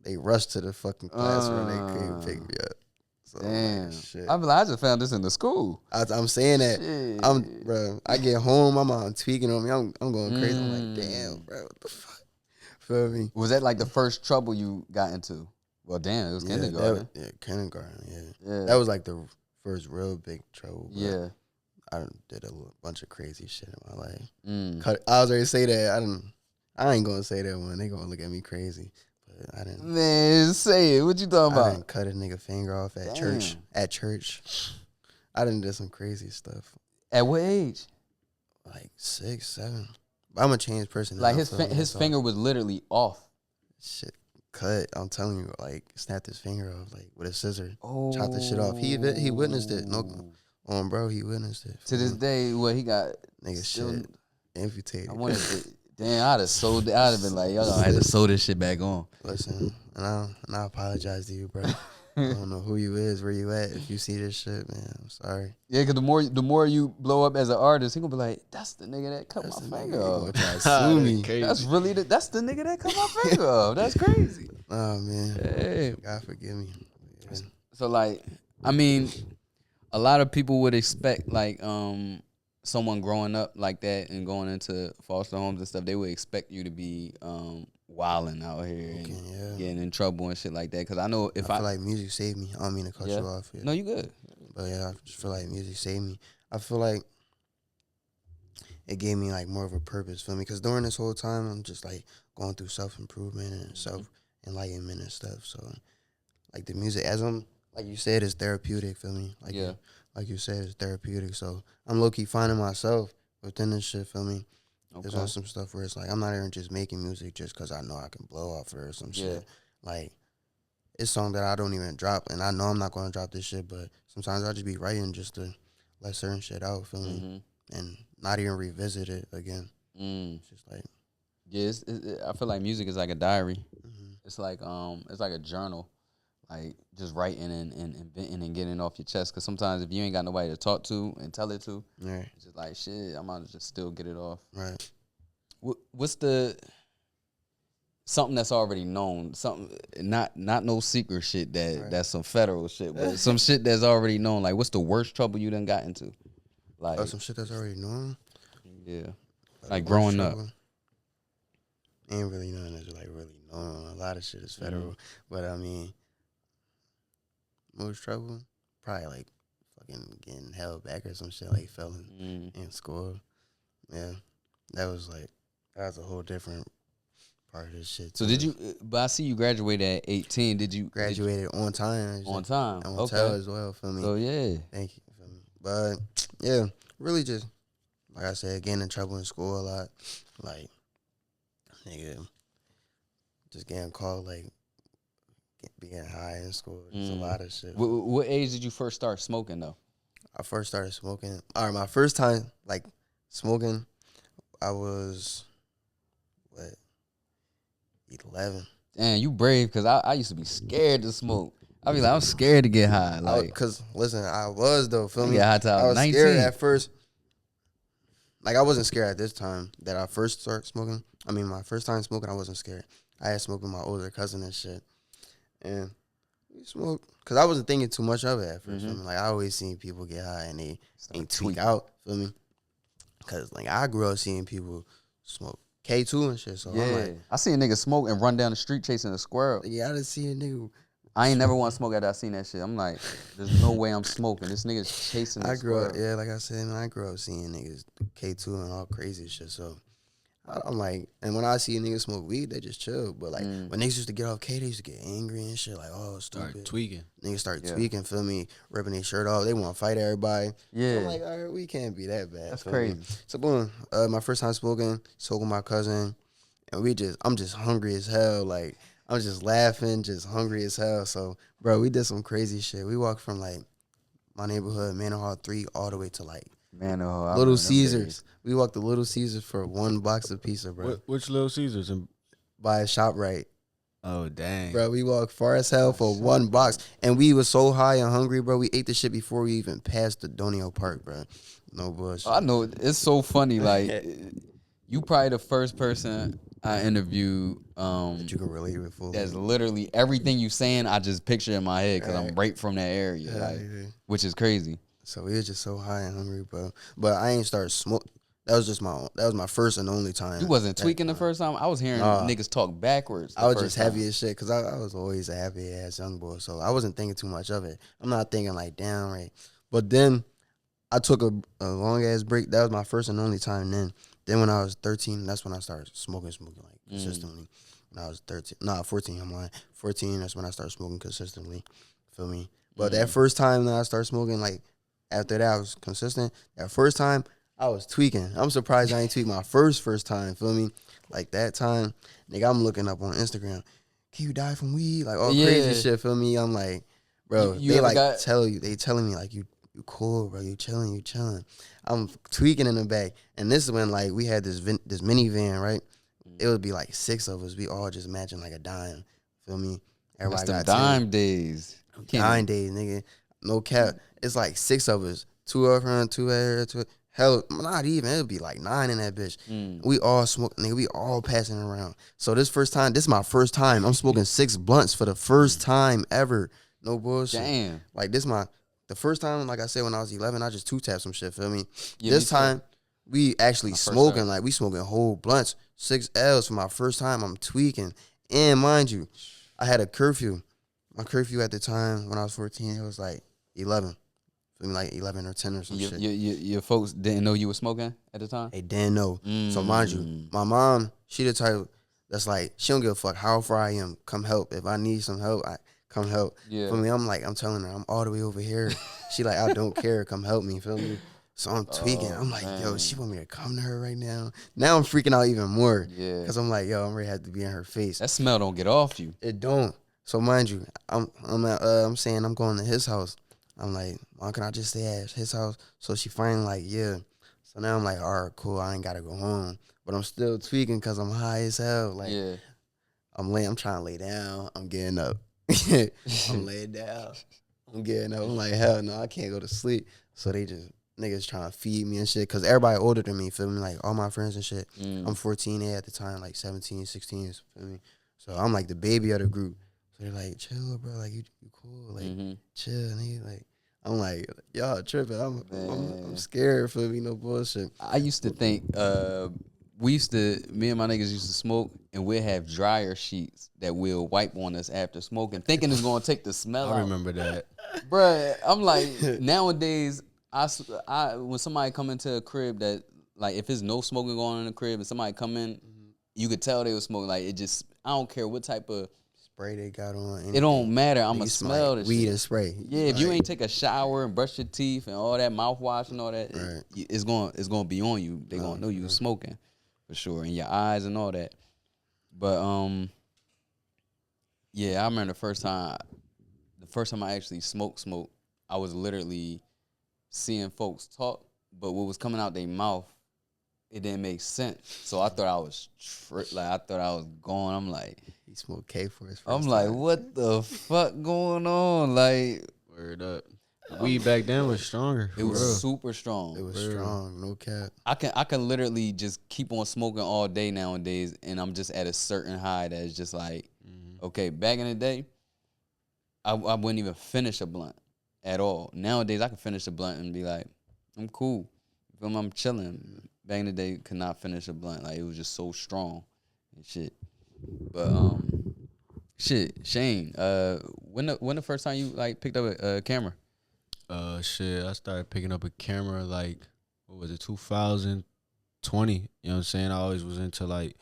They rushed to the fucking classroom. They couldn't pick me up. So Damn. I'm like, shit. I'm like, I just found this in the school. I'm saying that. Shit. Bro. I get home. My mom tweaking on me. I'm going crazy. I'm like, damn, bro. What the fuck? Feel me? Was that like the first trouble you got into? Well, damn, it was kindergarten. Kindergarten. Yeah. That was like the first real big trouble. Bro. Yeah. I did a bunch of crazy shit in my life. I was ready to say that. I ain't gonna say that one. They gonna look at me crazy. But I didn't. Man, say it. What you talking I about? didn't cut a nigga finger off at church. At church, I done did some crazy stuff. At what age? Like 6, 7. But I'm a changed person. Like now, his finger was literally off. Shit cut. I'm telling you, like snapped his finger off like with a scissor. Oh. Chopped the shit off. He witnessed it. No, bro, he witnessed it. To this day, what he got? Nigga still, shit amputated. I wanted to. Damn, I'd have been like, y'all gonna have to sew this shit back on. Listen, and I apologize to you, bro. I don't know who you is, where you at. If you see this shit, man, I'm sorry. Yeah, because the more you blow up as an artist, he gonna be like, that's the nigga that cut my finger off. Try to sue me. That's really that's the nigga that cut my finger off. That's crazy. Oh man, Hey. God forgive me. Yeah. So like, I mean, a lot of people would expect like someone growing up like that and going into foster homes and stuff, they would expect you to be wilding out here and getting in trouble and shit like that. Because I know if I feel like music saved me. I don't mean to cut you off here. No, you good. But yeah, I just feel like music saved me. I feel like it gave me like more of a purpose for me. Because during this whole time, I'm just like going through self-improvement and self-enlightenment and stuff. So like the music, as I'm, like you said, is therapeutic for me. Like like you said, it's therapeutic. So I'm low-key finding myself within this shit, feel me? Okay. There's on some stuff where it's like, I'm not even just making music just because I know I can blow off it or some shit. Like, it's song that I don't even drop, and I know I'm not going to drop this shit, but sometimes I just be writing just to let certain shit out, feel me? And not even revisit it again. It's just like... Yeah, I feel like music is like a diary. It's like a journal. Like just writing and venting and getting it off your chest. Because sometimes if you ain't got nobody to talk to and tell it to, it's just like, shit, I might just still get it off. Right. What's something that's already known? Something not no secret shit that's some federal shit, but some shit that's already known. Like, what's the worst trouble you done got into? Like some shit that's already known. Yeah. Like growing up. Ain't really nothing that's like really known. A lot of shit is federal, but I mean. Most trouble, probably like fucking getting held back or some shit, like failing in school. Yeah, that was a whole different part of this shit. So did you? But I see you graduated at 18. Did you graduated on time? On time. On time as well. For me. So yeah. Thank you. For me. But yeah, really just like I said, getting in trouble in school a lot. Like nigga, just getting called like being high in school. There's a lot of shit. What age did you first start smoking though? I first started smoking. All right, my first time like smoking, I was what 11. Damn, you brave, because I used to be scared to smoke. I be like, I'm scared to get high. Like, Cause listen, I was though. Feel me? get high till I I was was 19. scared at first. Like I wasn't scared at this time that I first started smoking. I mean, my first time smoking, I wasn't scared. I had smoked with my older cousin and shit, and we smoked because I wasn't thinking too much of it at 1st feel me? Like I always seen people get high and they ain't tweak out. Feel me? Cause like I grew up seeing people smoke K2 and shit. So I'm like, I seen a nigga smoke and run down the street chasing a squirrel. yeah, I done see a nigga. I ain't never want to smoke after I seen that shit. I'm like, there's no way I'm smoking. This nigga's chasing a I grew up, squirrel. yeah, like I said, man, I grew up seeing niggas K2 and all crazy shit. So I'm like, and when I see niggas smoke weed, they just chill. But like when niggas used to get off K, they used to get angry and shit. Like, oh, stupid. Start tweaking. Niggas start tweaking, feel me, ripping their shirt off. They want to fight everybody. Yeah. I'm like, all right, we can't be that bad. That's feel crazy. me? So boom, my first time smoking, with my cousin, and I'm just hungry as hell. Like I'm just laughing, just hungry as hell. So bro, we did some crazy shit. We walked from like my neighborhood, Manor Hall 3, all the way to like Little Caesars. We walked to Little Caesars for one box of pizza, bro. Which Little Caesars? By a ShopRite. Oh, dang. Bro, we walked far as hell for one box. And we was so high and hungry, bro. We ate the shit before we even passed the Donio Park, bro. No bullshit. I know, it's so funny. Like, you probably the first person I interviewed that you can relate with fully. that's literally everything you saying, I just picture in my head because I'm right from that area, like, which is crazy. So we was just so high and hungry, bro. But I ain't started smoke. That was my first and only time. You wasn't tweaking the first time? I was hearing niggas talk backwards. I was just happy as shit because I was always a happy ass young boy. So I wasn't thinking too much of it. I'm not thinking like, damn, right. But then I took a long ass break. That was my first and only time then. Then when I was 13, that's when I started smoking like consistently. When I was 14, I'm lying. 14, that's when I started smoking consistently. Feel me? But that first time that I started smoking, like, after that I was consistent. That first time, I was tweaking. I'm surprised I ain't tweaked my first time, feel me? Like that time, nigga, I'm looking up on Instagram. Can you die from weed? Like all crazy shit, feel me? I'm like, bro, they like they telling me like you cool, bro, you chilling. I'm tweaking in the back. And this is when like we had this minivan, right? It would be like 6 of us. We all just matching like a dime. Feel me? Everybody got dime days. Dime days, nigga. No cap. It's like 6 of us. 2 up front, 2 here, 2. Hell, not even. It would be like 9 in that bitch. We all smoke, nigga. We all passing around. So this is my first time. I'm smoking 6 blunts for the first time ever. No bullshit. Damn. Like the first time, like I said, when I was 11, I just 2-tapped some shit, feel me? Yeah, this time, we actually smoking. Like, we smoking whole blunts. 6 L's for my first time. I'm tweaking. And mind you, I had a curfew. My curfew at the time, when I was 14, it was like 11. Feel me? Like 11 or 10 or some shit. Your folks didn't know you were smoking at the time? They didn't know. So mind you, my mom, she the type that's like, she don't give a fuck how far I am. Come help. If I need some help, come help. Yeah. For me, I'm telling her, I'm all the way over here. She like, I don't care. Come help me. Feel me? So I'm tweaking. I'm like, yo, she want me to come to her right now. Now I'm freaking out even more. Yeah. Because I'm like, yo, I'm ready to have to be in her face. That smell don't get off you. It don't. So mind you, I'm saying I'm going to his house. I'm like, Mom, can I just stay at his house? So she finally like, yeah. So now I'm like, all right, cool. I ain't got to go home. But I'm still tweaking because I'm high as hell. Like, yeah. I'm trying to lay down. I'm getting up. I'm laying down. I'm getting up. I'm like, hell no, I can't go to sleep. So they just, niggas trying to feed me and shit. Because everybody older than me, feel me? Like, all my friends and shit. I'm 14 at the time, like 17, 16, feel me? So I'm like the baby of the group. So they're like, chill, bro. Like, you cool. Like, chill, nigga. Like, I'm like, y'all tripping. I'm scared, feel me? No bullshit. I used to think, me and my niggas used to smoke, and we'd have dryer sheets that we'll wipe on us after smoking, thinking it's going to take the smell out. I remember that. Bruh, I'm like, nowadays, I when somebody come into a crib that, like, if there's no smoking going on in the crib and somebody come in, you could tell they was smoking. Like, I don't care what type of spray they got on. Anything. It don't matter. I'm going to smell like the weed shit. and spray. Yeah, if you ain't take a shower and brush your teeth and all that mouthwash and all that, it's going to be on you. They going to know you was smoking for sure, and your eyes and all that. But yeah, I remember the first time I actually smoked, I was literally seeing folks talk, but what was coming out their mouth, it didn't make sense. So I thought I was I thought I was going. He smoked K for his first I'm time. like, what the fuck going on? Like, Word up. The weed back then was stronger. it was for real. super strong. It was strong, no cap. I can literally just keep on smoking all day nowadays, and I'm just at a certain high that's just like, okay. Back in the day, I wouldn't even finish a blunt at all. Nowadays, I can finish a blunt and be like, I'm cool. I'm chilling. Back in the day, could not finish a blunt. Like, it was just so strong and shit. But shit, Shane. When the first time you like picked up a camera? Shit, I started picking up a camera like, what was it, 2020. You know what I'm saying? I always was into like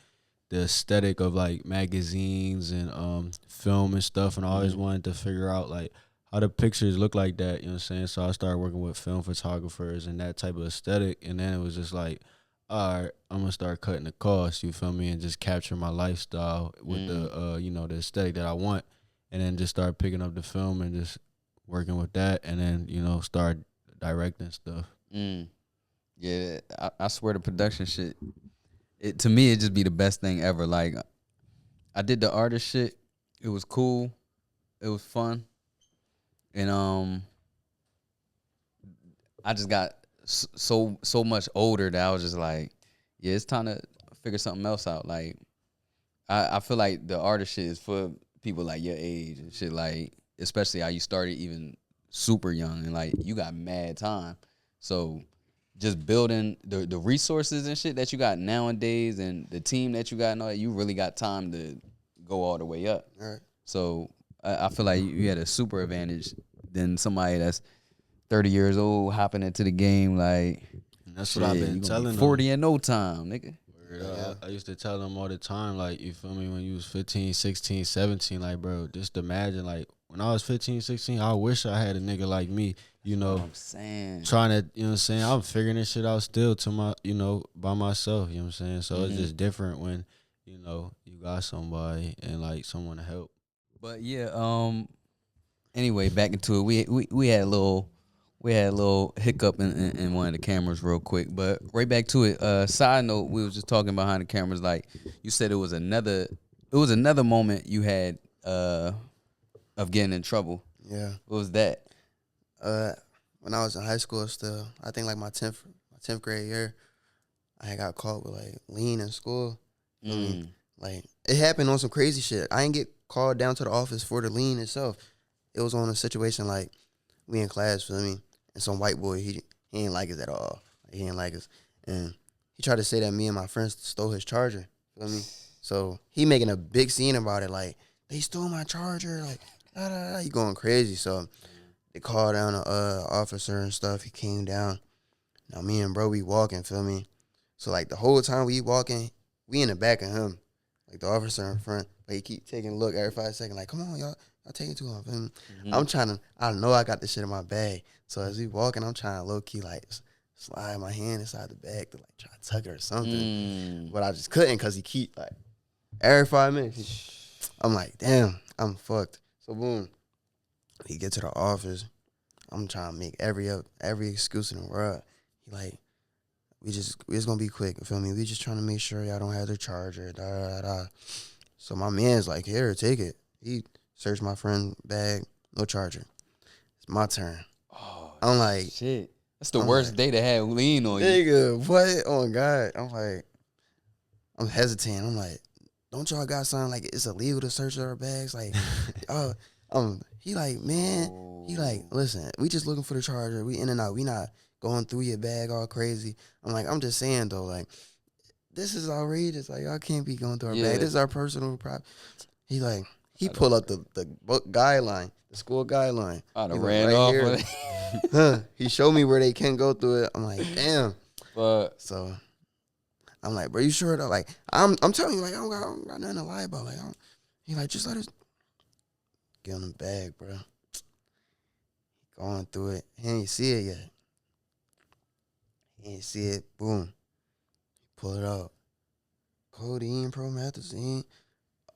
the aesthetic of like magazines and film and stuff, and I always wanted to figure out like how the pictures look like that. You know what I'm saying? So I started working with film photographers and that type of aesthetic, and then it was just like, all right, I'm gonna start cutting the cost. You feel me? And just capture my lifestyle with the the aesthetic that I want, and then just start picking up the film and just working with that, and then start directing stuff. Yeah, I swear the production shit. To me, it just be the best thing ever. Like, I did the artist shit. It was cool. It was fun, and I just got so much older that I was just like, yeah, it's time to figure something else out. Like, I feel like the artist shit is for people like your age and shit. Like, especially how you started even super young and like you got mad time. So just building the resources and shit that you got nowadays and the team that you got and all that, you really got time to go all the way up. All right. So I feel like you had a super advantage than somebody that's 30 years old hopping into the game like, And that's what I've been telling them. 40 in no time, nigga. I used to tell them all the time, like, you feel me, when you was 15, 16, 17, like, bro, just imagine, like, when I was 15, 16, I wish I had a nigga like me, I'm saying. trying to, you know what I'm saying, I'm figuring this shit out still by myself, you know what I'm saying, so it's just different when, you got somebody and, like, someone to help. But, yeah, anyway, back into it. We had a little hiccup in one of the cameras real quick, but right back to it. Side note, we was just talking behind the cameras. Like you said, it was another moment you had of getting in trouble. Yeah. What was that? When I was in high school still, I think like my 10th grade year, I got caught with like lean in school. Like it happened on some crazy shit. I didn't get called down to the office for the lean itself. It was on a situation like we in class, feel me? And some white boy, he ain't like us at all. He ain't like us. And he tried to say that me and my friends stole his charger, feel me? So he making a big scene about it, like, they stole my charger, like, da, da, da. He going crazy. So they called down a officer and stuff. He came down. Now me and bro, we walking, feel me? So like the whole time we walking, we in the back of him, like the officer in front. But he keep taking a look every 5 seconds, like, come on, y'all taking too long, feel me? I know I got this shit in my bag. So as we walking, I'm trying to low key like slide my hand inside the bag to like try to tuck it or something. But I just couldn't because he keep like every 5 minutes. I'm like, damn, I'm fucked. So boom, he get to the office. I'm trying to make every excuse in the world. He like, it's gonna be quick, you feel me? We just trying to make sure y'all don't have the charger, da da da. So my man's like, here, take it. He searched my friend's bag, no charger. It's my turn. Oh, I'm like, shit. That's the worst day to have lean on you. nigga, what? Oh God. I'm hesitating. I'm like, don't y'all got something like it's illegal to search our bags? Like, he like, man, he like, listen, we just looking for the charger. We in and out. We not going through your bag all crazy. I'm like, I'm just saying though, like, this is outrageous. Like, y'all can't be going through our bag. This is our personal property. He like, he pull up the book guideline, the school guideline. I'd have ran off with it. He showed me where they can go through it. I'm like, damn. But so I'm like, bro, you sure though? Like, I'm telling you, like, I don't got nothing to lie about. Like, he like, just let us get in the bag, bro. Going through it. He ain't see it yet. He ain't see it. Boom. Pull it out. Codeine, promethazine.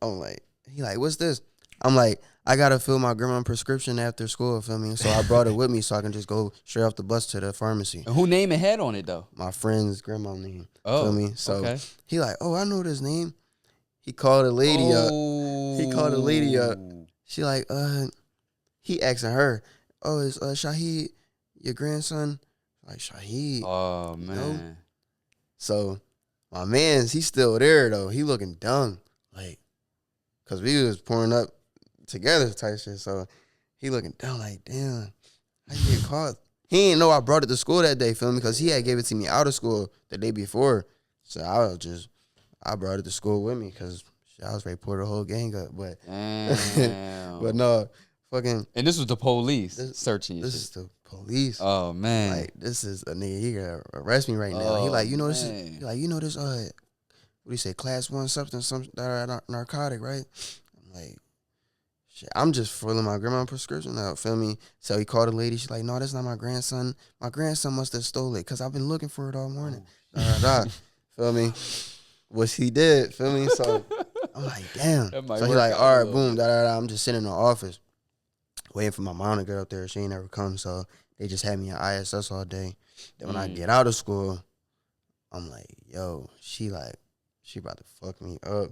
I'm like, he like, what's this? I'm like, I gotta fill my grandma's prescription after school, feel me? So I brought it with me so I can just go straight off the bus to the pharmacy. And who name it had on it though? My friend's grandma name. Oh, Feel me? So okay. he like, oh, I know this name. He called a lady up. He called a lady up. She like, he asking her, oh, is Shahid your grandson? Like, Shahid. Oh man. know? So my man's, he's still there though. He looking dumb. Like, cause we was pouring up together type shit. So he looking dumb like, damn, how you get caught? He didn't know I brought it to school that day, feel me? Cause he had gave it to me out of school the day before. So I brought it to school with me because I was ready to pour the whole gang up. But Damn. but no, fucking. And this was the police searching you. This is the police. Oh man. Like, this is a nigga. He gonna arrest me right now. He like, you know this is. He like, you know this. What do you say? Class 1 substance, some narcotic, right? I'm like, shit. I'm just filling my grandma's prescription out. Feel me? So he called a lady. She's like, no, that's not my grandson. My grandson must have stole it because I've been looking for it all morning. Feel me? What he did, feel me? So I'm like, damn. So he like, all right, boom, I'm just sitting in the office waiting for my mom to get up there. She ain't never come, so they just had me in ISS all day. Then when I get out of school, I'm like, yo, she about to fuck me up.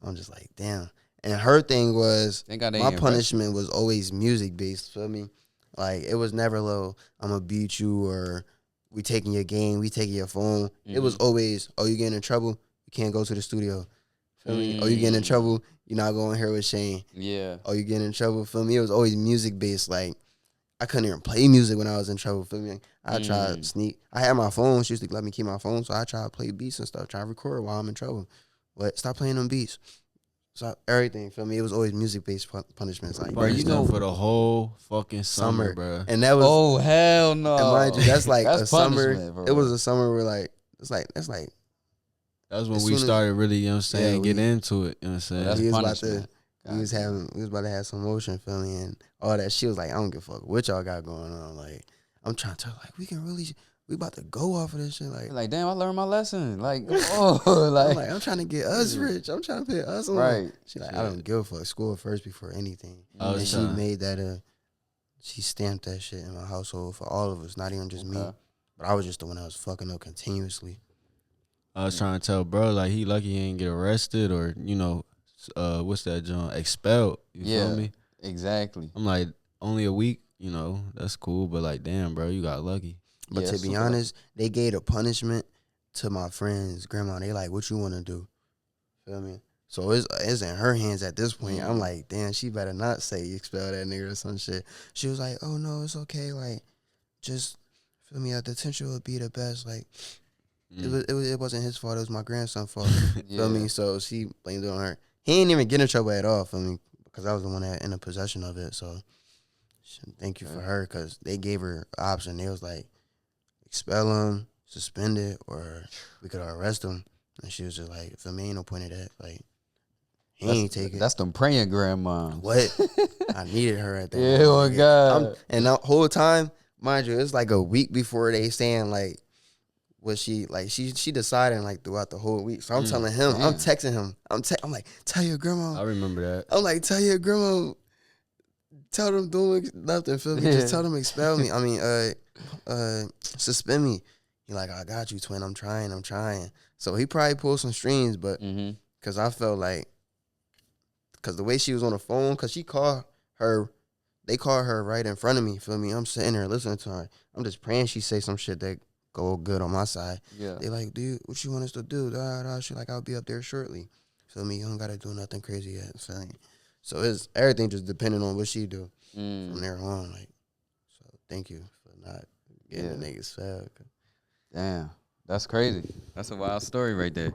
I'm just like, damn. And her thing was, my punishment was always music based, feel me? Like, it was never low, I'm gonna beat you, or we taking your game, we taking your phone. It was always, oh, you getting in trouble? You can't go to the studio. Feel me? Oh, you getting in trouble? You're not going here with Shane. Yeah. Oh, you getting in trouble? Feel me? It was always music based. Like, I couldn't even play music when I was in trouble. Feel me? I tried to sneak. I had my phone. She used to let me keep my phone, so I tried to play beats and stuff, try to record while I'm in trouble. But stop playing them beats. So everything, feel me? It was always music based punishments. Like, bro, you know, for the whole fucking summer, bro. And that was, oh hell no. And mind you, that's like that's a summer. Bro. It was a summer where like that's when we started really, you know what I'm saying, get into it, you know what I'm saying? That's we was punishment. we was about to have some motion, feel me, and all that. She was like, I don't give a fuck what y'all got going on. Like, I'm trying to tell her, like, we about to go off of this shit. Like damn, I learned my lesson. Like, oh, like, I'm trying to get us rich. I'm trying to pay us on. Right. She like, I don't give a fuck. School first before anything. And she made that she stamped that shit in my household for all of us, not even just me. But I was just the one that was fucking up continuously. I was trying to tell bro, like, he lucky he ain't get arrested or, you know, what's that, John? Expelled. You feel me? Exactly. I'm like, only a week, you know, that's cool. But like, damn, bro, you got lucky. But to be honest, they gave a punishment to my friend's grandma. They like, what you want to do? Feel me? So it's in her hands at this point. I'm like, damn, she better not say you expel that nigga or some shit. She was like, oh, no, it's okay. Like, just, feel me, a detention would be the best. Like, it wasn't his fault. It was my grandson's fault. Feel me? So she blamed it on her. He didn't even get in trouble at all, feel me? Because I was the one that in the possession of it. So thank you for her, because they gave her an option. They was like, expel him, suspend it, or we could arrest him. And she was just like, for me, ain't no point of that. Like, he ain't take it. That's them praying grandma. What? I needed her at that moment. Oh, God. And the whole time, mind you, it's like a week before they saying, like, what she, like, she deciding, like, throughout the whole week. So I'm telling him, I'm texting him. I'm like, tell your grandma. I remember that. I'm like, tell your grandma, tell them doing nothing, feel me? Just tell them expel me. I mean, suspend me. He like, I got you, twin. I'm trying. So he probably pulled some strings, but because I felt like, because the way she was on the phone, because they called her right in front of me, feel me? I'm sitting there listening to her. I'm just praying she say some shit that go good on my side. Yeah. They like, dude, what you want us to do? She like, I'll be up there shortly. Feel me? You don't got to do nothing crazy yet. Feel me? So it's everything just depending on what she do from there on. Like, so thank you for not getting the niggas fed. Damn, that's crazy. That's a wild story right there.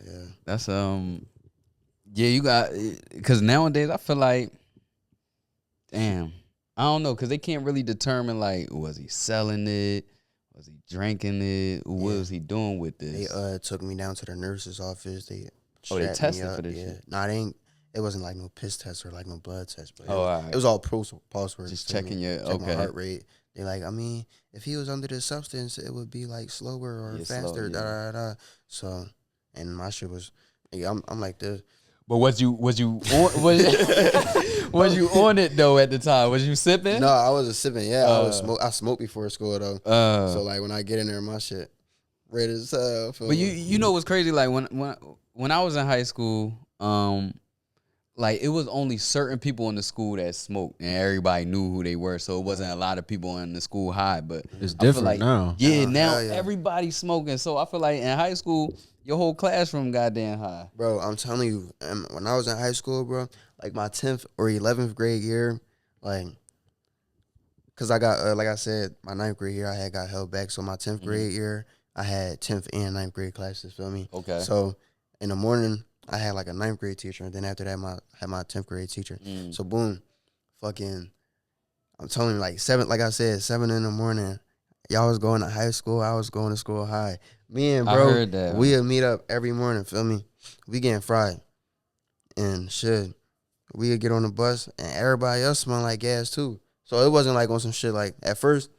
Yeah. That's yeah, you got, because nowadays I feel like, damn, I don't know, because they can't really determine, like, was he selling it? Was he drinking it? What was he doing with this? They took me down to the nurse's office. They tested for this shit? Nah, it wasn't like no piss test or like no blood test. But right. It was all pulse work. Just checking your my heart rate. They like, I mean, if he was under this substance, it would be like slower or faster. Slow, So, and my shit was, I'm like this. But was you on, was you on it though at the time? Was you sipping? No, I wasn't sipping. Yeah, I smoked before school though. So like when I get in there, my shit ready as hell. But you know what's crazy? Like when I was in high school, like it was only certain people in the school that smoked, and everybody knew who they were. So it wasn't a lot of people in the school high. But it's different like, now. Yeah, now yeah. everybody's smoking. So I feel like in high school, your whole classroom goddamn high. Bro, I'm telling you, when I was in high school, bro, like my 10th or 11th grade year, like, cause I got like I said, my 9th grade year I had got held back. So my 10th grade year, I had 10th and 9th grade classes. Feel me? Okay. So in the morning, I had like a 9th grade teacher, and then after that, I had my 10th grade teacher. So boom, fucking, I'm telling you, like 7 in the morning. Y'all was going to high school. I was going to school high. Me and bro, I heard that, we'd meet up every morning. Feel me? We getting fried and shit. We'd get on the bus, and everybody else smelled like gas too. So it wasn't like on some shit like at first.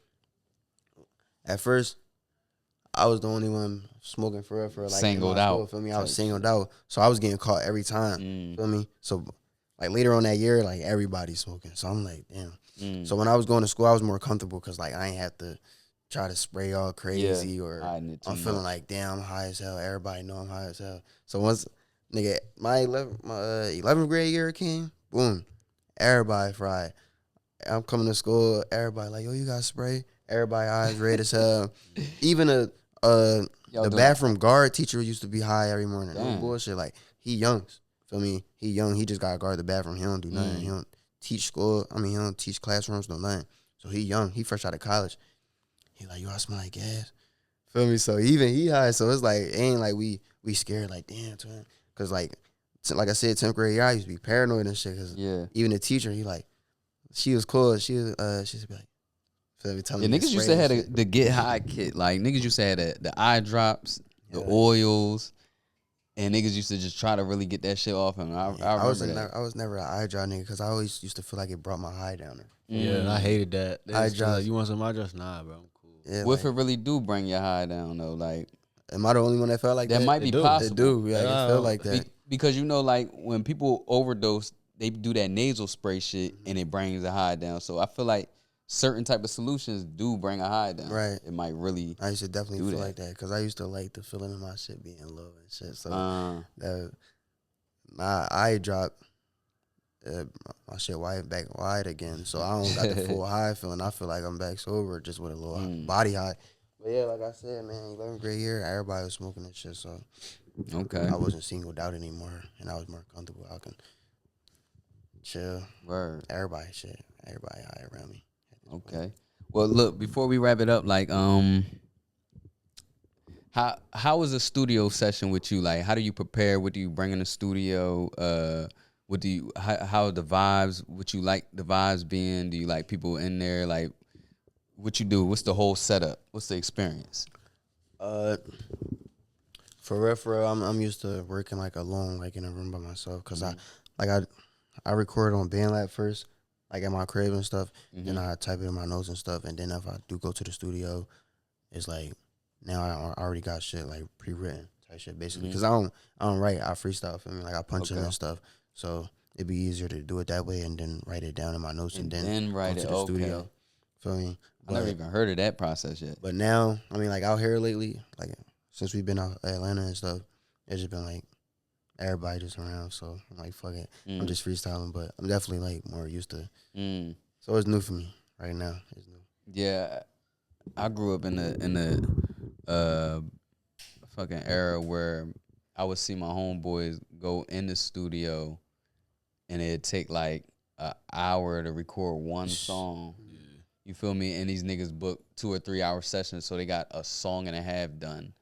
I was the only one smoking for real, like singled out. Feel me? I was singled out, so I was getting caught every time. Feel me? So like later on that year, like everybody's smoking. So I'm like, damn. So when I was going to school, I was more comfortable because like I ain't have to try to spray all crazy or I'm feeling like damn I'm high as hell. Everybody know I'm high as hell. So once nigga my 11th grade year came, boom, everybody fried. I'm coming to school, everybody like, yo, you got spray? Everybody eyes red as hell. Even the bathroom guard teacher used to be high every morning. No bullshit. Like he young. Feel me? He young. He just gotta guard the bathroom. He don't do nothing. He don't teach school. He don't teach classrooms, no nothing. So he young. He fresh out of college. He like, yo, I smell like gas. Feel me? So even he high. So it's like, it ain't like we scared like, damn, twin. Cause like I said, 10th grade year, I used to be paranoid and shit. Cause even the teacher, he like, she was cool. She used to be like, feel me? Telling me niggas used to have the get high kit. Like niggas used to have the eye drops, the oils, and niggas used to just try to really get that shit off him. I remember that. I was never an eye drop nigga because I always used to feel like it brought my high down there. Yeah, I hated that. Eye drops. Like, you want some eye drops? Nah, bro, I'm cool. Yeah, what if it really do bring your high down though? Like, am I the only one that felt like that? That might be possible. It do. Yeah, it felt like that. Because you know, like when people overdose, they do that nasal spray shit and it brings the high down. So I feel like certain type of solutions do bring a high down. Right. It might really. I used to definitely feel like that because I used to like the feeling of my shit being low and shit. So my eye drop, my shit back wide again. So I don't got the full high feeling. I feel like I'm back sober just with a little body high. But yeah, like I said, man, 11th grade year, everybody was smoking and shit. So I wasn't singled out anymore, and I was more comfortable. I can chill. Word. Everybody high around me. Okay. Well, look, before we wrap it up, like, how was a studio session with you? Like, how do you prepare? What do you bring in the studio? How the vibes? What you like the vibes being? Do you like people in there? Like, what you do? What's the whole setup? What's the experience? For real, I'm used to working like alone, like in a room by myself, cause I record on Bandlab first, like at my crib and stuff. Then I type it in my notes and stuff, and then if I do go to the studio, it's like now I already got shit like pre-written type shit basically, cause I don't write, I freestyle. For me, like I punch in and stuff, so it'd be easier to do it that way and then write it down in my notes and then write go it to the studio. Feel me? I never even heard of that process yet. But now, like out here lately, like since we've been out Atlanta and stuff, it's just been like everybody just around. So I'm like, fuck it. I'm just freestyling, but I'm definitely like more used to. So it's new for me right now. It's new. Yeah, I grew up in the fucking era where I would see my homeboys go in the studio, and it'd take like an hour to record one song. You feel me? And these niggas book 2 or 3 hour sessions, so they got a song and a half done.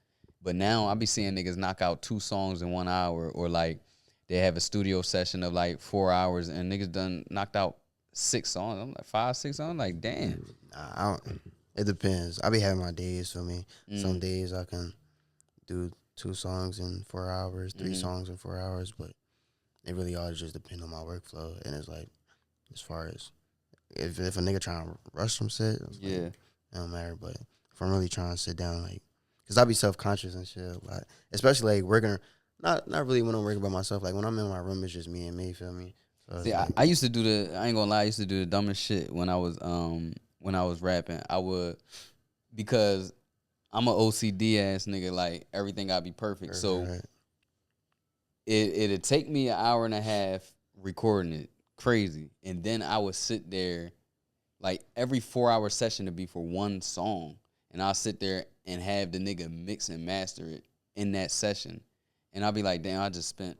But now I be seeing niggas knock out 2 songs in 1 hour, or like they have a studio session of like 4 hours, and niggas done knocked out 6 songs. I'm like 5, 6 songs. Like damn. It depends. I be having my days for me. Some days I can do 2 songs in 4 hours, 3 songs in 4 hours, but it really all just depend on my workflow. And it's like, as far as if a nigga trying to rush some shit, like, it don't matter. But if I'm really trying to sit down, like, cause I be self-conscious and shit, like, especially like working not really when I'm working by myself. Like when I'm in my room, it's just me and me. Feel me? So See, I used to do I ain't gonna lie, I used to do the dumbest shit when I was rapping. I would, because I'm an OCD ass nigga, like everything gotta be perfect. So right. it'd take me an hour and a half recording it, crazy. And then I would sit there, like every 4-hour session to be for one song. And I'll sit there and have the nigga mix and master it in that session. And I'll be like, damn, I just spent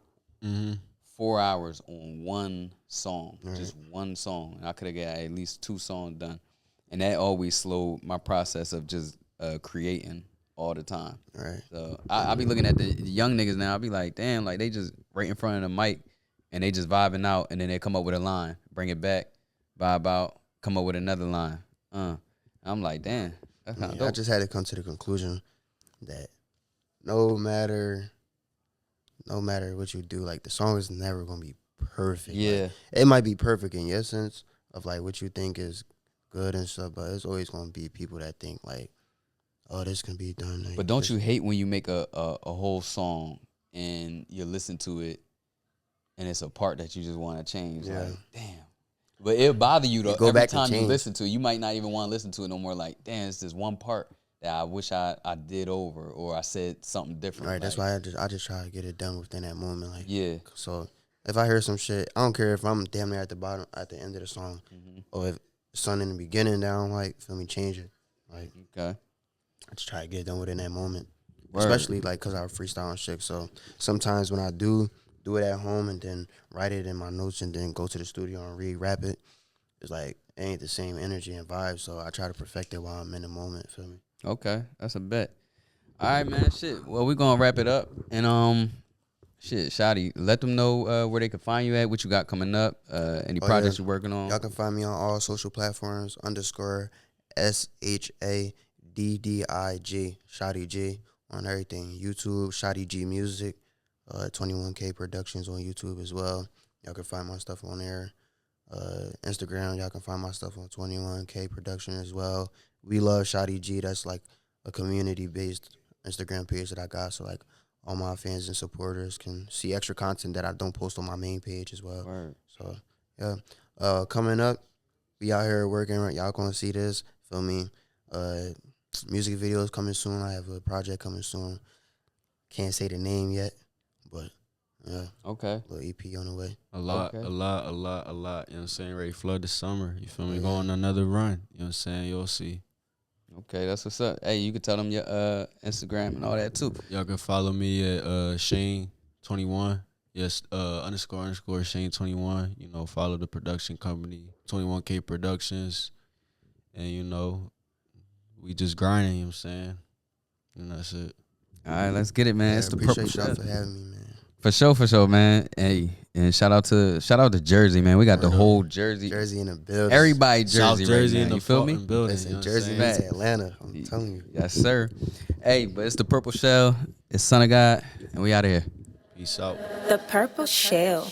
4 hours on one song, just one song. And I could have got at least 2 songs done. And that always slowed my process of just creating all the time. Right. So I be looking at the young niggas now. I be like, damn, like they just right in front of the mic and they just vibing out, and then they come up with a line, bring it back, vibe out, come up with another line. I'm like, damn, that's kind of dope. I just had to come to the conclusion that no matter what you do, like the song is never gonna be perfect. Yeah. Like, it might be perfect in your sense of like what you think is good and stuff, but it's always gonna be people that think like, oh, this can be done. Like, But don't you hate when you make a whole song and you listen to it and it's a part that you just want to change? Yeah. Like, damn. But it'll bother you though. You go Every back to time you change. listen to it, you might not even want to listen to it no more. Like, damn, it's this one part that I wish I did over, or I said something different. Right. Like, That's why I just try to get it done within that moment. Like, yeah. So if I hear some shit, I don't care if I'm damn near at the bottom, at the end of the song, or if it's something in the beginning that I don't like, feel me, change it. Like, Okay. I just try to get it done within that moment. Word. Especially like because I freestyle and shit. So sometimes when I do it at home and then write it in my notes and then go to the studio and re-rap it, it's like it ain't the same energy and vibe. So I try to perfect it while I'm in the moment. Feel me? Okay, that's a bet. All right, man. Shit. Well, we're gonna wrap it up, and shit, Shaddi, let them know where they can find you at, what you got coming up, any projects you're working on. Y'all can find me on all social platforms _SHADDIG, Shaddi G, on everything. YouTube, Shaddi G Music, 21K Productions on YouTube as well. Y'all can find my stuff on there. Instagram, y'all can find my stuff on 21K Production as well. We love Shaddi G. That's like a community-based Instagram page that I got. So like all my fans and supporters can see extra content that I don't post on my main page as well. Word. So yeah, coming up, we out here working. Y'all gonna see this. Feel me? Music videos coming soon. I have a project coming soon. Can't say the name yet, but yeah. Okay. Little EP on the way. A lot. You know what I'm saying? Ready to flood the summer. You feel me? Go on another run. You know what I'm saying? You'll see. Okay, that's what's up. Hey, you can tell them your Instagram and all that too. Y'all can follow me at Shane21. Yes, __ Shane21. You know, follow the production company, 21K Productions. And, you know, we just grinding, you know what I'm saying? And that's it. All right, let's get it, man. Yeah, It's the appreciate purple y'all shell. for having me, man. For sure, man. Hey, and shout out to Jersey, man. We got the whole Jersey in the building. Everybody Jersey, South Jersey right in now. the You feel me? fucking building. Listen, You know Jersey what I'm meets saying? Atlanta. I'm telling you. Yes, sir. Hey, but it's the Purple Shell. It's Son of God, and we out of here. Peace out. The Purple Shell.